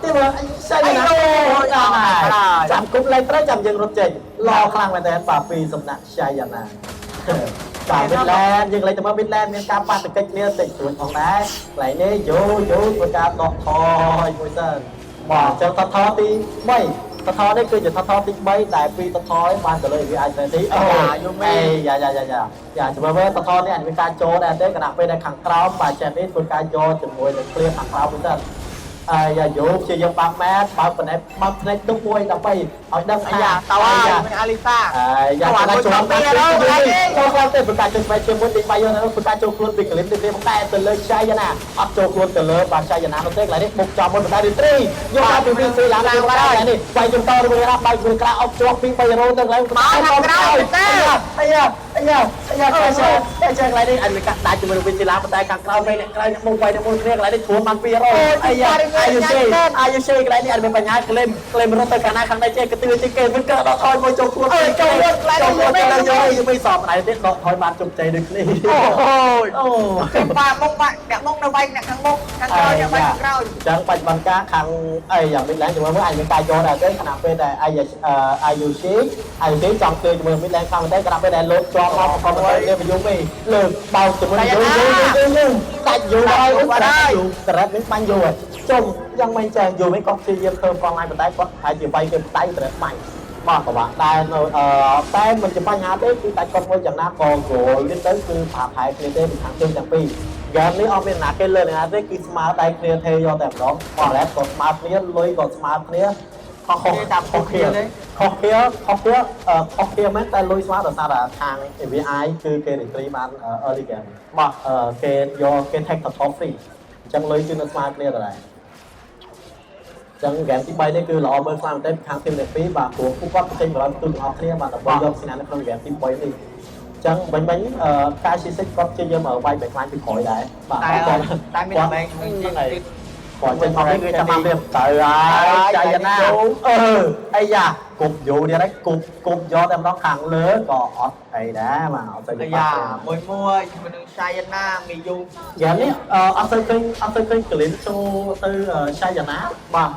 tiếp rồi anh say này chạm cúp lên tới chạm dừng rút chạy lo khăn về thế bà phi sầm nặng say vậy nè vàมิดแลนด์ยังเลยจะมามิดแลนด์มีการปาตะเกียบเนี่ยติดส่วนของได้ไหลเนี่ยโยประกาศดอกทอยมวยเซนบอกจะทอตีไม่ทอได้คือจะทอตีไม่ได้ปีทอยมันจะเลยวิไอซ์ที่อย่าจะมาเมื่อทอเนี่ยมีการโจได้ได้กระดับไปในขังกราวป่าเจนนี่ตัวการโยจะมวยจะเคลียร์ขังกราวมวยเซนอย่าโยกจะยังปากแมสปากเป็นในตุ้งมวยต่อไปเอาดังอย่าตาว่าเป็นอาริซ่าอย่ามาชมกันโชว์ความเต ទេប្រកាសជួយស្វែងជាមុនទីបាយយកប្រកាសចូលខ្លួនពីកលិមទីទេតែទៅលើឆាយណាអត់ចូលខ្លួនទៅលើបាទឆាយណានោះទេកន្លែងនេះបុកចំមុនបណ្ដារីត្រីយកមកពីវិញស្រីឡើងឡើងហើយនេះបាយជំតរបស់រដ្ឋបាយគ្រូក្រាអប់ជាប់ពី300ទៅកន្លែងមកក្រោយអាយ៉ាតែកន្លែងនេះអញមិនកាត់ដាច់ជាមួយវិញស្រីឡើងតែខាងក្រោយពេលអ្នកក្រោយអ្នកមុខបាយអ្នកមុខគ្នាកន្លែងនេះធួបាន200អាយ៉ាអាយុសេកន្លែងនេះអត់មានបញ្ហាក្លែមរត់ទៅខាងណាខាងណៃចេះកទឿជាងគេមិនកើតដល់ថយមកចូលខ្លួនចូលកន្លែងនេះយកមិនសອບណៃទៀតដកថយបានជោគជ័យដូចគ្នាអូគេបាក់មុខអ្នកមុខនៅវាយអ្នកខាងមុខខាងក្រោយអ្នកវាយខាងក្រោយអញ្ចឹងបាច់បានការខាងអីយ៉ាងមិនឡើងជាមួយមើលអញមានការយកដែរទេខណៈពេលដែលអាយុស៊ីចង់ធ្វើជាមួយមិនឡើងខាងតែខណៈពេលដែលលោតជាប់មកប្រកបទៅនេះបញ្យងវិញលើកបោកជាមួយយូដាច់យូហើយត្រែតនេះបាញ់យូចុំយ៉ាងមិនចាយូវិញក៏ព្យាយាមធ្វើផងហើយប៉ុន្តែគាត់ហើយជាវាយគេដៃត្រែតបាញ់បាទប្រហែលតែតែមិនជាបញ្ហាទេគឺតែគាត់មួយយ៉ាងណាក៏គោលនេះទៅគឺប្រហែលគ្នាទេពីខាងជើងទាំងពីរហ្គេមនេះអត់មានណាគេលើណាទេគឺស្មើដៃគ្នាទេយកតែម្ដងបាទឡែក៏ស្មើគ្នាលុយក៏ស្មើគ្នាខុសគ្នាមែនតែលុយស្មើដោយសារតែខាង AVI គឺគេរីត្រីបាន early game បាទគេយកគេ take control free អញ្ចឹងលុយគឺនៅស្មើគ្នាដដែលចឹងហ្គេមទី3នេះគឺល្អមើលខ្លាំងមែនទែនខាងទី2បាទព្រោះពួកគាត់ចេញបរិបទទូទាំងអស់គ្នាបាទដើម្បីយកឈ្នះនៅក្នុងហ្គេមទី3នេះចឹងវិញការស៊ីសិចគាត់ជាយើងមកវាយបែកខ្លាញ់ពីក្រោយដែរបាទតែមានបែកមួយទៀតគាត់ចេញមកនេះគឺចាំបានវាទៅហើយចាយណាអាយ៉ាគប់យូរទៀតហើយគប់យកតែម្ដងខាងលើក៏អត់អីដែរបាទអត់ទៅអាយ៉ាមួយជាមួយនឹងឆាយណាមីយូយ៉ាងនេះអត់ទៅឃើញកលិនចូលទៅឆាយណាបាទ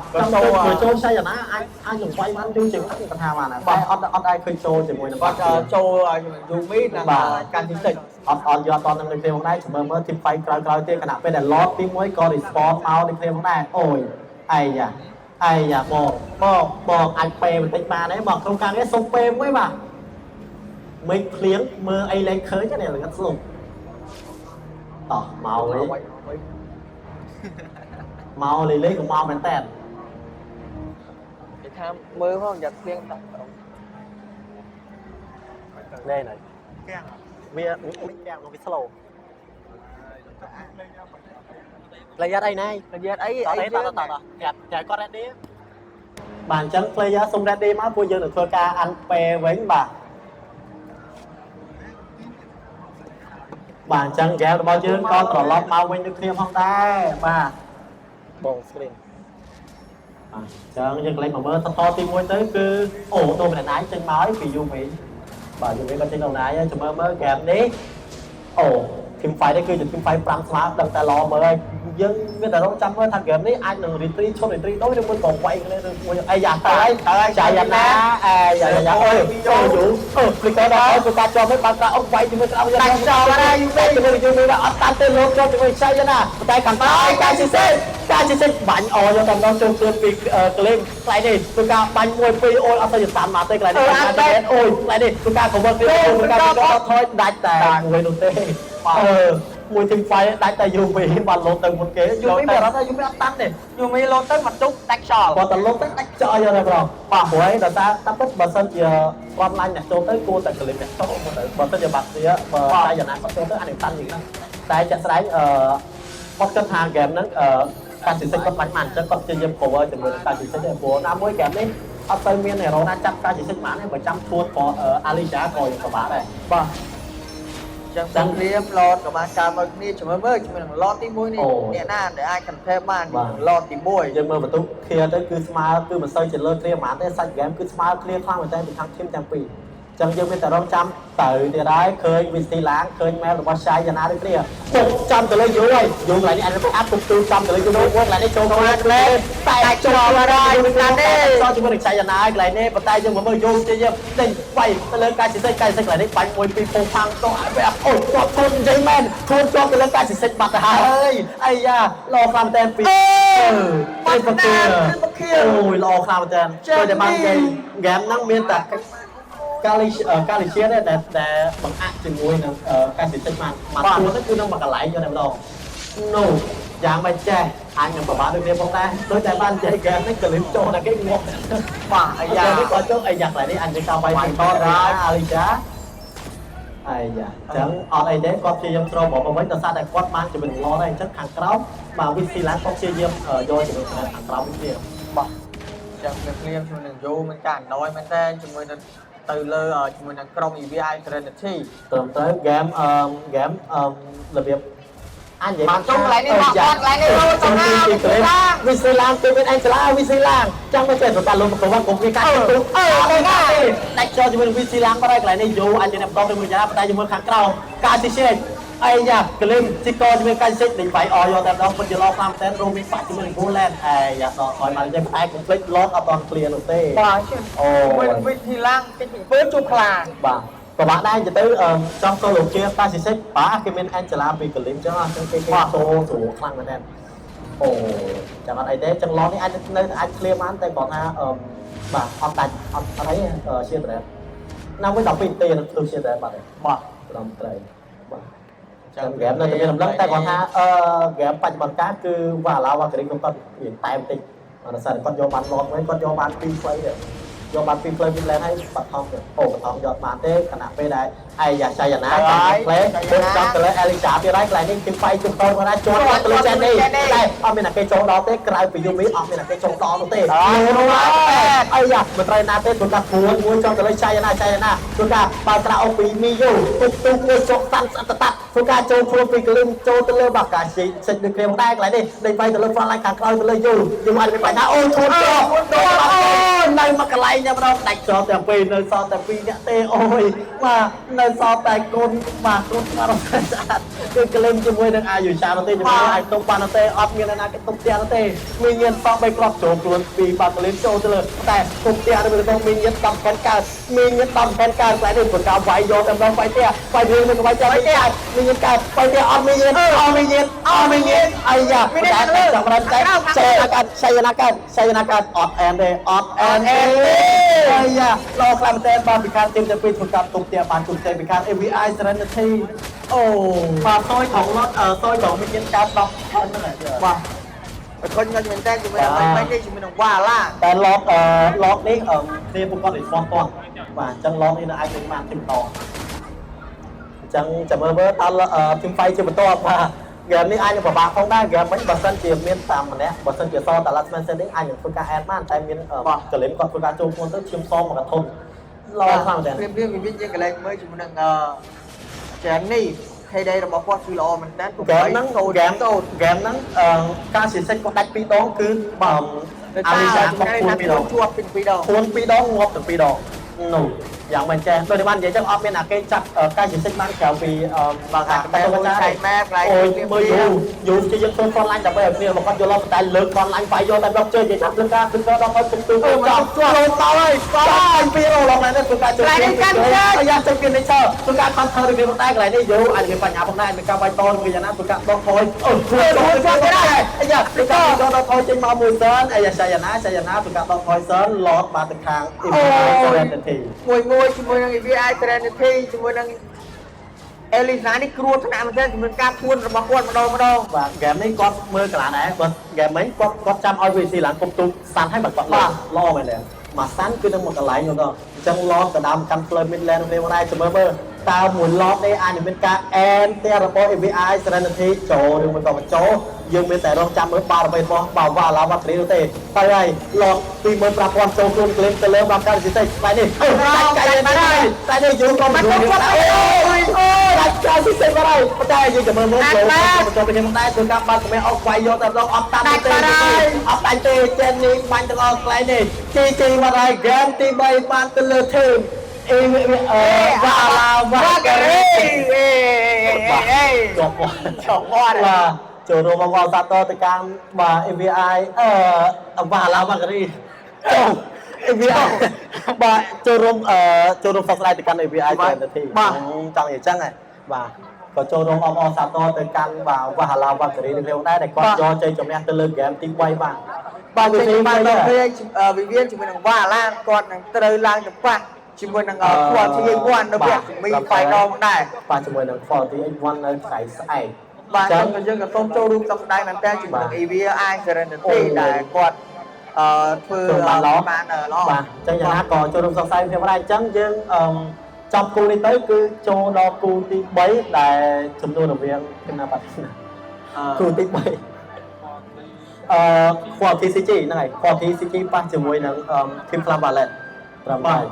ចូលឆាយណាអាចនឹងវាយបានយូរជាងគាត់ថាបានតែអត់អាចឃើញចូលជាមួយនឹងគាត់ចូលយូមីនិងការទីតិចអត់យកតនឹងគ្នាផងដែរមើលទី5ក្រោយទៀតខណៈពេលដែលឡតទី1ក៏ respawn មកដូចគ្នាផងដែរអូយអាយ៉ាបងអាចពេបន្តិចបានទេបងក្នុងការនេះសុំពេមួយបាទមិនឃ្លៀងមើលអីលេងឃើញនេះល្ងឹតស្លុំតោះមកវិញមកលេងក៏មកមែនតើគេថាមើលផងយ៉ាត់ឃ្លៀងតាណែណែវាយ៉ាងវាស្លូระยะអីណែระយៈអីតតចាគាត់ ready បាទអញ្ចឹង player សុំ ready មកពួកយើងនឹងធ្វើការអានពេលវិញបាទអញ្ចឹង game របស់យើងក៏ត្រឡប់មកវិញដូចគ្នាផងដែរបាទបង screen អញ្ចឹងយើងកន្លែងមកមើលតទី1ទៅគឺអូដូម្នាក់ចេញមកពីយូវិញបាទយូវិញក៏ចេញដល់ណាហើយចាំមើល game នេះអូteam fight នេះគឺជា team fight 5ស្មើដឹងតែល្អមើលហើយយើងមានតែរងចាំមើលថា game នេះអាចនឹង retreat ឈប់ retreat ដូចឬមួយក៏វាយគ្នាឬមួយអាយ៉ាតែចាយណាអាយ៉ាអើយចូលយូព្រីកដល់ប្រកាសជាប់ហ្នឹងបានថាអុកវាយជាមួយក្រៅយ៉ាងចោលហើយជាមួយយើងអត់តាន់ទេលោកចូលជាមួយចាយណាតែខាងក្រោយការជិះបាញ់អយកតែម្ដងចូលខ្លួនពីក្លេមខ្លាយនេះគឺការបាញ់1 2អូនអត់ទៅតាមមកទេខ្លាយនេះអូយខ្លាយនេះគឺការ cover ពីការថយដាច់តែមួយនោះទេមួយទី5ដាច់តែយូវីបានលោតទៅមុនគេយូវីមានអត់ថាយូវីអត់តាន់ទេយូវីលោតទៅមកទុកដាច់ខ្យល់គាត់តែលោតទៅដាច់ខ្យល់យកតែប្រងបាទព្រោះឯងដល់តាមពិតបើសិនជាគាត់ឡាញ់អ្នកចូលទៅគួរតែក្លិបអ្នកចូលមកទៅបើសិនជាបាត់វាបើតែយ៉ាងណាគាត់ចូលទៅអានេះតាន់នេះហ្នឹងតែចាក់ស្ដែងគាត់គិតថាហ្គេមហ្នឹងការជិះគាត់បាញ់បានអញ្ចឹងគាត់ជាយើង cover ជាមួយនឹងការជិះទេព្រោះណាមួយហ្គេមនេះអត់ទៅមានហេរ៉ូណាចាប់ការជិះបានទេបើចាំឈួតក៏អាលីយ៉ាក៏ពិបាកដែរបាទចឹងសង្គ្រាមឡតក៏បានកើតមកគ្នាជាមួយមើលជាមួយនឹងឡតទី1នេះអ្នកណាដែលអាច contest បានឡតទី1យើងមើលបន្ទុកឃ្លៀទៅគឺស្មើគឺមិនសូវជាលើឃ្លៀប៉ុន្មានទេសាច់ហ្គេមគឺស្មើឃ្លៀខ្លាំងមែនតើពីខាងធីមទាំងពីរចឹងយើងមានតែរងចាំទៅទៀតហើយឃើញវីស៊ីឡាងឃើញ mail របស់ឆាយយ៉ាងណាដូចគ្នាពុកចាំទៅលើយូហើយកូនឡើងនេះអញទៅអាប់ពុកទូចាំទៅលើយូវមកឡើងនេះចូលមកលេតែចូលមកហើយមិនបានទេចូលជាមួយនឹងឆាយយ៉ាងណាហើយកន្លែងនេះប៉ុន្តែយើងមើលយូជាយើងទិញវាយទៅលើការសិក្សាកន្លែងនេះបាញ់1 2ពងផាំងទៅឲ្យវាអូគាត់ធន់ចឹងមែនធន់ជាប់ទៅលើការសិក្សាបាត់ទៅហើយអាយ៉ាល្អខ្លាំងតែពីបាត់ណាអូយល្អខ្លាំងតែចូលតែបានហ្គេមហ្នឹងមានតែកាលីជានេះដែលបង្អាក់ជាមួយនឹងការសិក្សាមកខ្លួននេះគឺនឹងមកកន្លែងយកតែម្ដង no យ៉ាងមិនចេះអាចនឹងប្រហែលដូចគ្នាផងដែរដូចតែបានចេះហ្គេមនេះកលិមចូលតែគេងក់បាទអាយ៉ានេះក៏ចូលអាយ៉ាកន្លែងនេះអញទៅតាមវាយបន្តដែរអាលីយ៉ា ai dạ chẳng ở đây đấy con chơi game throw bỏ vào với nó sao tại quát mang thì mình lo đây chắc hàng kéo mà win xì láng con chơi game ở do thì mình hàng kéo bên kia បាទចឹងវាភ្លាមជាមួយនឹងយូមិនកាណយមែនតើជាមួយនឹងទៅលើជាមួយនឹងក្រុម EVI Serenity tưởng tới game game là việc anh vậy mà chung lại đi họ lại đi luôn tao nào vì xì láng từ bên anh là vì xì láng chẳng có chuyện của ta luôn một câu văn cũng vì cái tôi đánh cho thì mình vì xì láng vào đây lại này dù anh chỉ nằm con thì mình nhá tay cho mình hàng kéo ca xì xì ai nha klim chỉ coi cho mình cái xích định phải ở vô tại đó mình chỉ lo farm ten room mình phải cho mình vô lên ai dạ đó hỏi mà cái ai cũng click lót ở toàn clear luôn tê បាទជួយវិធីឡើងតិចធ្វើជួបខ្លា បាទក៏បានដែរទៅtrong solo chia ta sẽ xích បាទគេមាន Angela ពី Klim ចឹងអញ្ចឹងគេចូលស្រួលខ្លាំងមែនទេអូចាំអត់អីទេចឹងឡងនេះអាចនៅអាច clear បានតែគាត់ថាបាទអត់ដាច់អត់អីជាត្រែណាមួយ12ទេទៅជាត្រែបាទបាទត្រឹមត្រូវបាទ ចឹង game នៅតែមានរំលឹកតែគាត់ថាgame បច្ចុប្បន្នកាលគឺវ៉ាឡាវ៉ាគ្រីគាត់មានតែបន្តិចអត់សារគាត់យកបានឡតវិញគាត់យកបាន2 play ទេយកបាន2 play ពីលែនហើយបឋមអូបឋមយកបានទេខណៈពេលដែរអាយយ៉ាឆាយាណា play គាត់ចង់ទៅលើ Elisa ពីហើយកន្លែងនេះទី5ជុំទៅគាត់ថាចូលទៅលើ Jenny តែអត់មានអ្នកគេចូលដល់ទេក្រៅពី Yumi អត់មានអ្នកគេចូលដល់នោះទេអាយយ៉ាមិនត្រូវណាទេគាត់ថាព្រួយមួយចង់ទៅលើ Chayana គាត់ថាបើត្រាអូពី Miyu ទុកមួយចុកសាន់ស្អិតតាត់ធ្វើការចូលខ្លួនពី Klim ចូលទៅលើបាកាស៊ីសិចដូចគ្នាដែរកន្លែងនេះដេញទៅលើ front line ខាងក្រោយទៅលើ Yu យើងអត់មានបញ្ហាអូឈួនចូលនៅមកកន្លែងតែម្ដងដាច់ចោលតែពីរនៅសល់តែ2នាក់ទេអូយបាទនៅសល់តែកូនបាទកូនស្មារតីស្អាតគឺ Klim ជាមួយនឹងអាយុឆាទៅជាមួយអាចទុំបានទេអត់មានណាគេទុំផ្ទះទេមានញៀនសោះ3គ្រាប់ចូលខ្លួនពីបា Klim ចូលទៅលើតែទុំផ្ទះទៅទៅមានញៀន10ផែនកើតមានញៀន10ផែនកើតកន្លែងនេះប្រកាសវាយយកតែម្ដងវាយផ្ទះវាយរឿងមិនវាយចាំផ្ទះមានញៀនកើតវាយផ្ទះអត់មានញៀនអាយ៉ាមានតែចាំបានតែឆៃណាកើតអត់អែនទេអត់អែនទេអាយ៉ាលោខ្លាំងតែបានពីខាងទីមទៅពីប្រកាសទុំផ្ទះបានជុំតែពីខាង AVI Serenity អូបាទសយของរត់សយของមានញៀនកើត10ហ្នឹងបាទ ឃើញខ្ញុំមែនតើជាមួយនឹងមិនទេជាមួយនឹងវ៉ាឡា តែឡតនេះគ្នាពួកគាត់ response តោះបាទអញ្ចឹងឡតនេះនៅអាចលេងបានទីបន្តអញ្ចឹងចាំមើលតើទីម fight ជាបន្តបាទ game នេះអាចនឹងពិបាកផងដែរ game វិញបើសិនជាមានតាមម្នាក់បើសិនជាសត last man standing អាចនឹងធ្វើការ add បានតែមាន Klim គាត់ធ្វើការចូលខ្លួនទៅឈាមសមកធំឡខ្លាំងមែន ព្រៀបវិញយើងកន្លែងមើលជាមួយនឹងចានេះ KD របស់គាត់គឺល្អមែនតើ game ហ្នឹងការសិក្សាគាត់ដាច់2ដងគឺអាលីសាគាត់ពួន2ដង ជាប់ពី2ដង ពួន2ដងងាប់ទៅ2ដងនោះយ៉ាងមិនចេះដូចបាននិយាយចឹងអត់មានអាគេចាប់ការសិក្សាបានក្រៅពីបាទតែគាត់ថាអូយមើលយូរជាយើងធ្វើ front line ដើម្បីឲ្យគ្នាមកគាត់យកឡងតែលើក front line វាយយកតែដល់ជើងនិយាយចាប់លើការគឺដល់ហើយពុំទូចាប់ចូលទៅហើយបាទពីរឡងនេះគឺការជួយអាយ៉ាចេញពីនេះចោលគឺការ counter រៀបតែកន្លែងនេះយូរអាចមានបញ្ហាផងដែរមានការវាយតនគឺយ៉ាងណាគឺការដកថយចូលដែរអាយ៉ាគឺការដកថយចេញមកមួយសើនអាយ៉ាឆាយាណាគឺការដកថយសើនឡតមកទៅខាង Serenity មួយជាមួយនឹង EVI Serenity ជាមួយនឹង Elisa នេះគ្រោះថ្នាក់មែនទែនជាមួយការពួនរបស់គាត់ម្ដងបាទ game នេះគាត់មើលកន្លងដែរគាត់ game នេះគាត់ចាំឲ្យ VC ឡើងគុំទូសាន់ឲ្យគាត់ល្អមែនទេមកសាន់គឺនឹងមកកន្លែងនោះដល់អញ្ចឹងឡតកដាមកាន់ play midlane នេះមកដែរចាំមើលតើមួយឡតនេះអាចនឹងមានការ end តែរបស់ EVI Serenity ចូលឬមួយក៏បញ្ចូលយើងមានតែរងចាំមើលបារមីរបស់បាវ៉ាឡាវ៉ាគ្រីទេទៅហើយឡត25000ចូលខ្លួន Klim ទៅលើបាកាសិសេបែរនេះកាយបានហើយតែនេះយើងក៏មិនចូលអូដាច់កាសិសេបារហើយតែយើងจะមើលចូលទៅខ្ញុំដែរធ្វើការបាត់កម្អោវាយយកតែម្ដងអត់តាមទេអត់ដាច់ទេចេននេះបាញ់ទាំងអស់កន្លែងនេះជីបារហើយ game ទី3បានទៅលើ team វ៉ាឡាវ៉ាគ្រីចប់បាទចូលរួមមកវ៉ាសាតទៅកាន់បាទ AVI វ៉ាឡាវ៉ាគ្រីAVI បាទចូលរួមសោកស្ដាយទៅកាន់ AVI តែនាទីបាទចង់និយាយចឹងហ៎បាទក៏ចូលរួមអបអរសាទរទៅកាន់បាទវ៉ាឡាវ៉ាគ្រីនឹងខ្លួនដែរដែលគាត់យកជ័យជំនះទៅលើ game ទី3បាទវិធីបានទៅវិវិនជាមួយនឹងវ៉ាឡាគាត់នឹងត្រូវឡើងទៅប៉ះជាមួយនឹង 48 នៅវគ្គមី final មកដែរបាទជាមួយនឹង48 នៅថ្ងៃស្អែកបាទយើងក៏សូមចូលរួមសប្តាហ៍មែនតើជាមួយនឹង EVI Serenity ដែលគាត់ធ្វើបានល្អបាទអញ្ចឹងយ៉ាងណាក៏ចូលរួមសង្ស័យខ្ញុំដែរអញ្ចឹងយើង ចាប់គូនេះទៅគឺចូលដល់គូទី3ដែលចំនួនរវាងគណៈបព្វគូទី3Quality CG ហ្នឹងហើយ Quality CG ប៉ះជាមួយនឹង Team Club Ballet ត្រឹមហើយ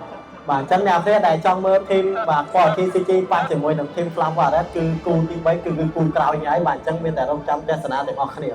បាទអញ្ចឹងអ្នកផ្សេងដែលចង់មើល Team បាទ Quality CG ប៉ះជាមួយនឹង Team Club Ballet គឺគូទី3គឺគូក្រោយនេះហើយបាទអញ្ចឹងមានតែរងចាំទស្សនាទាំងអស់គ្នា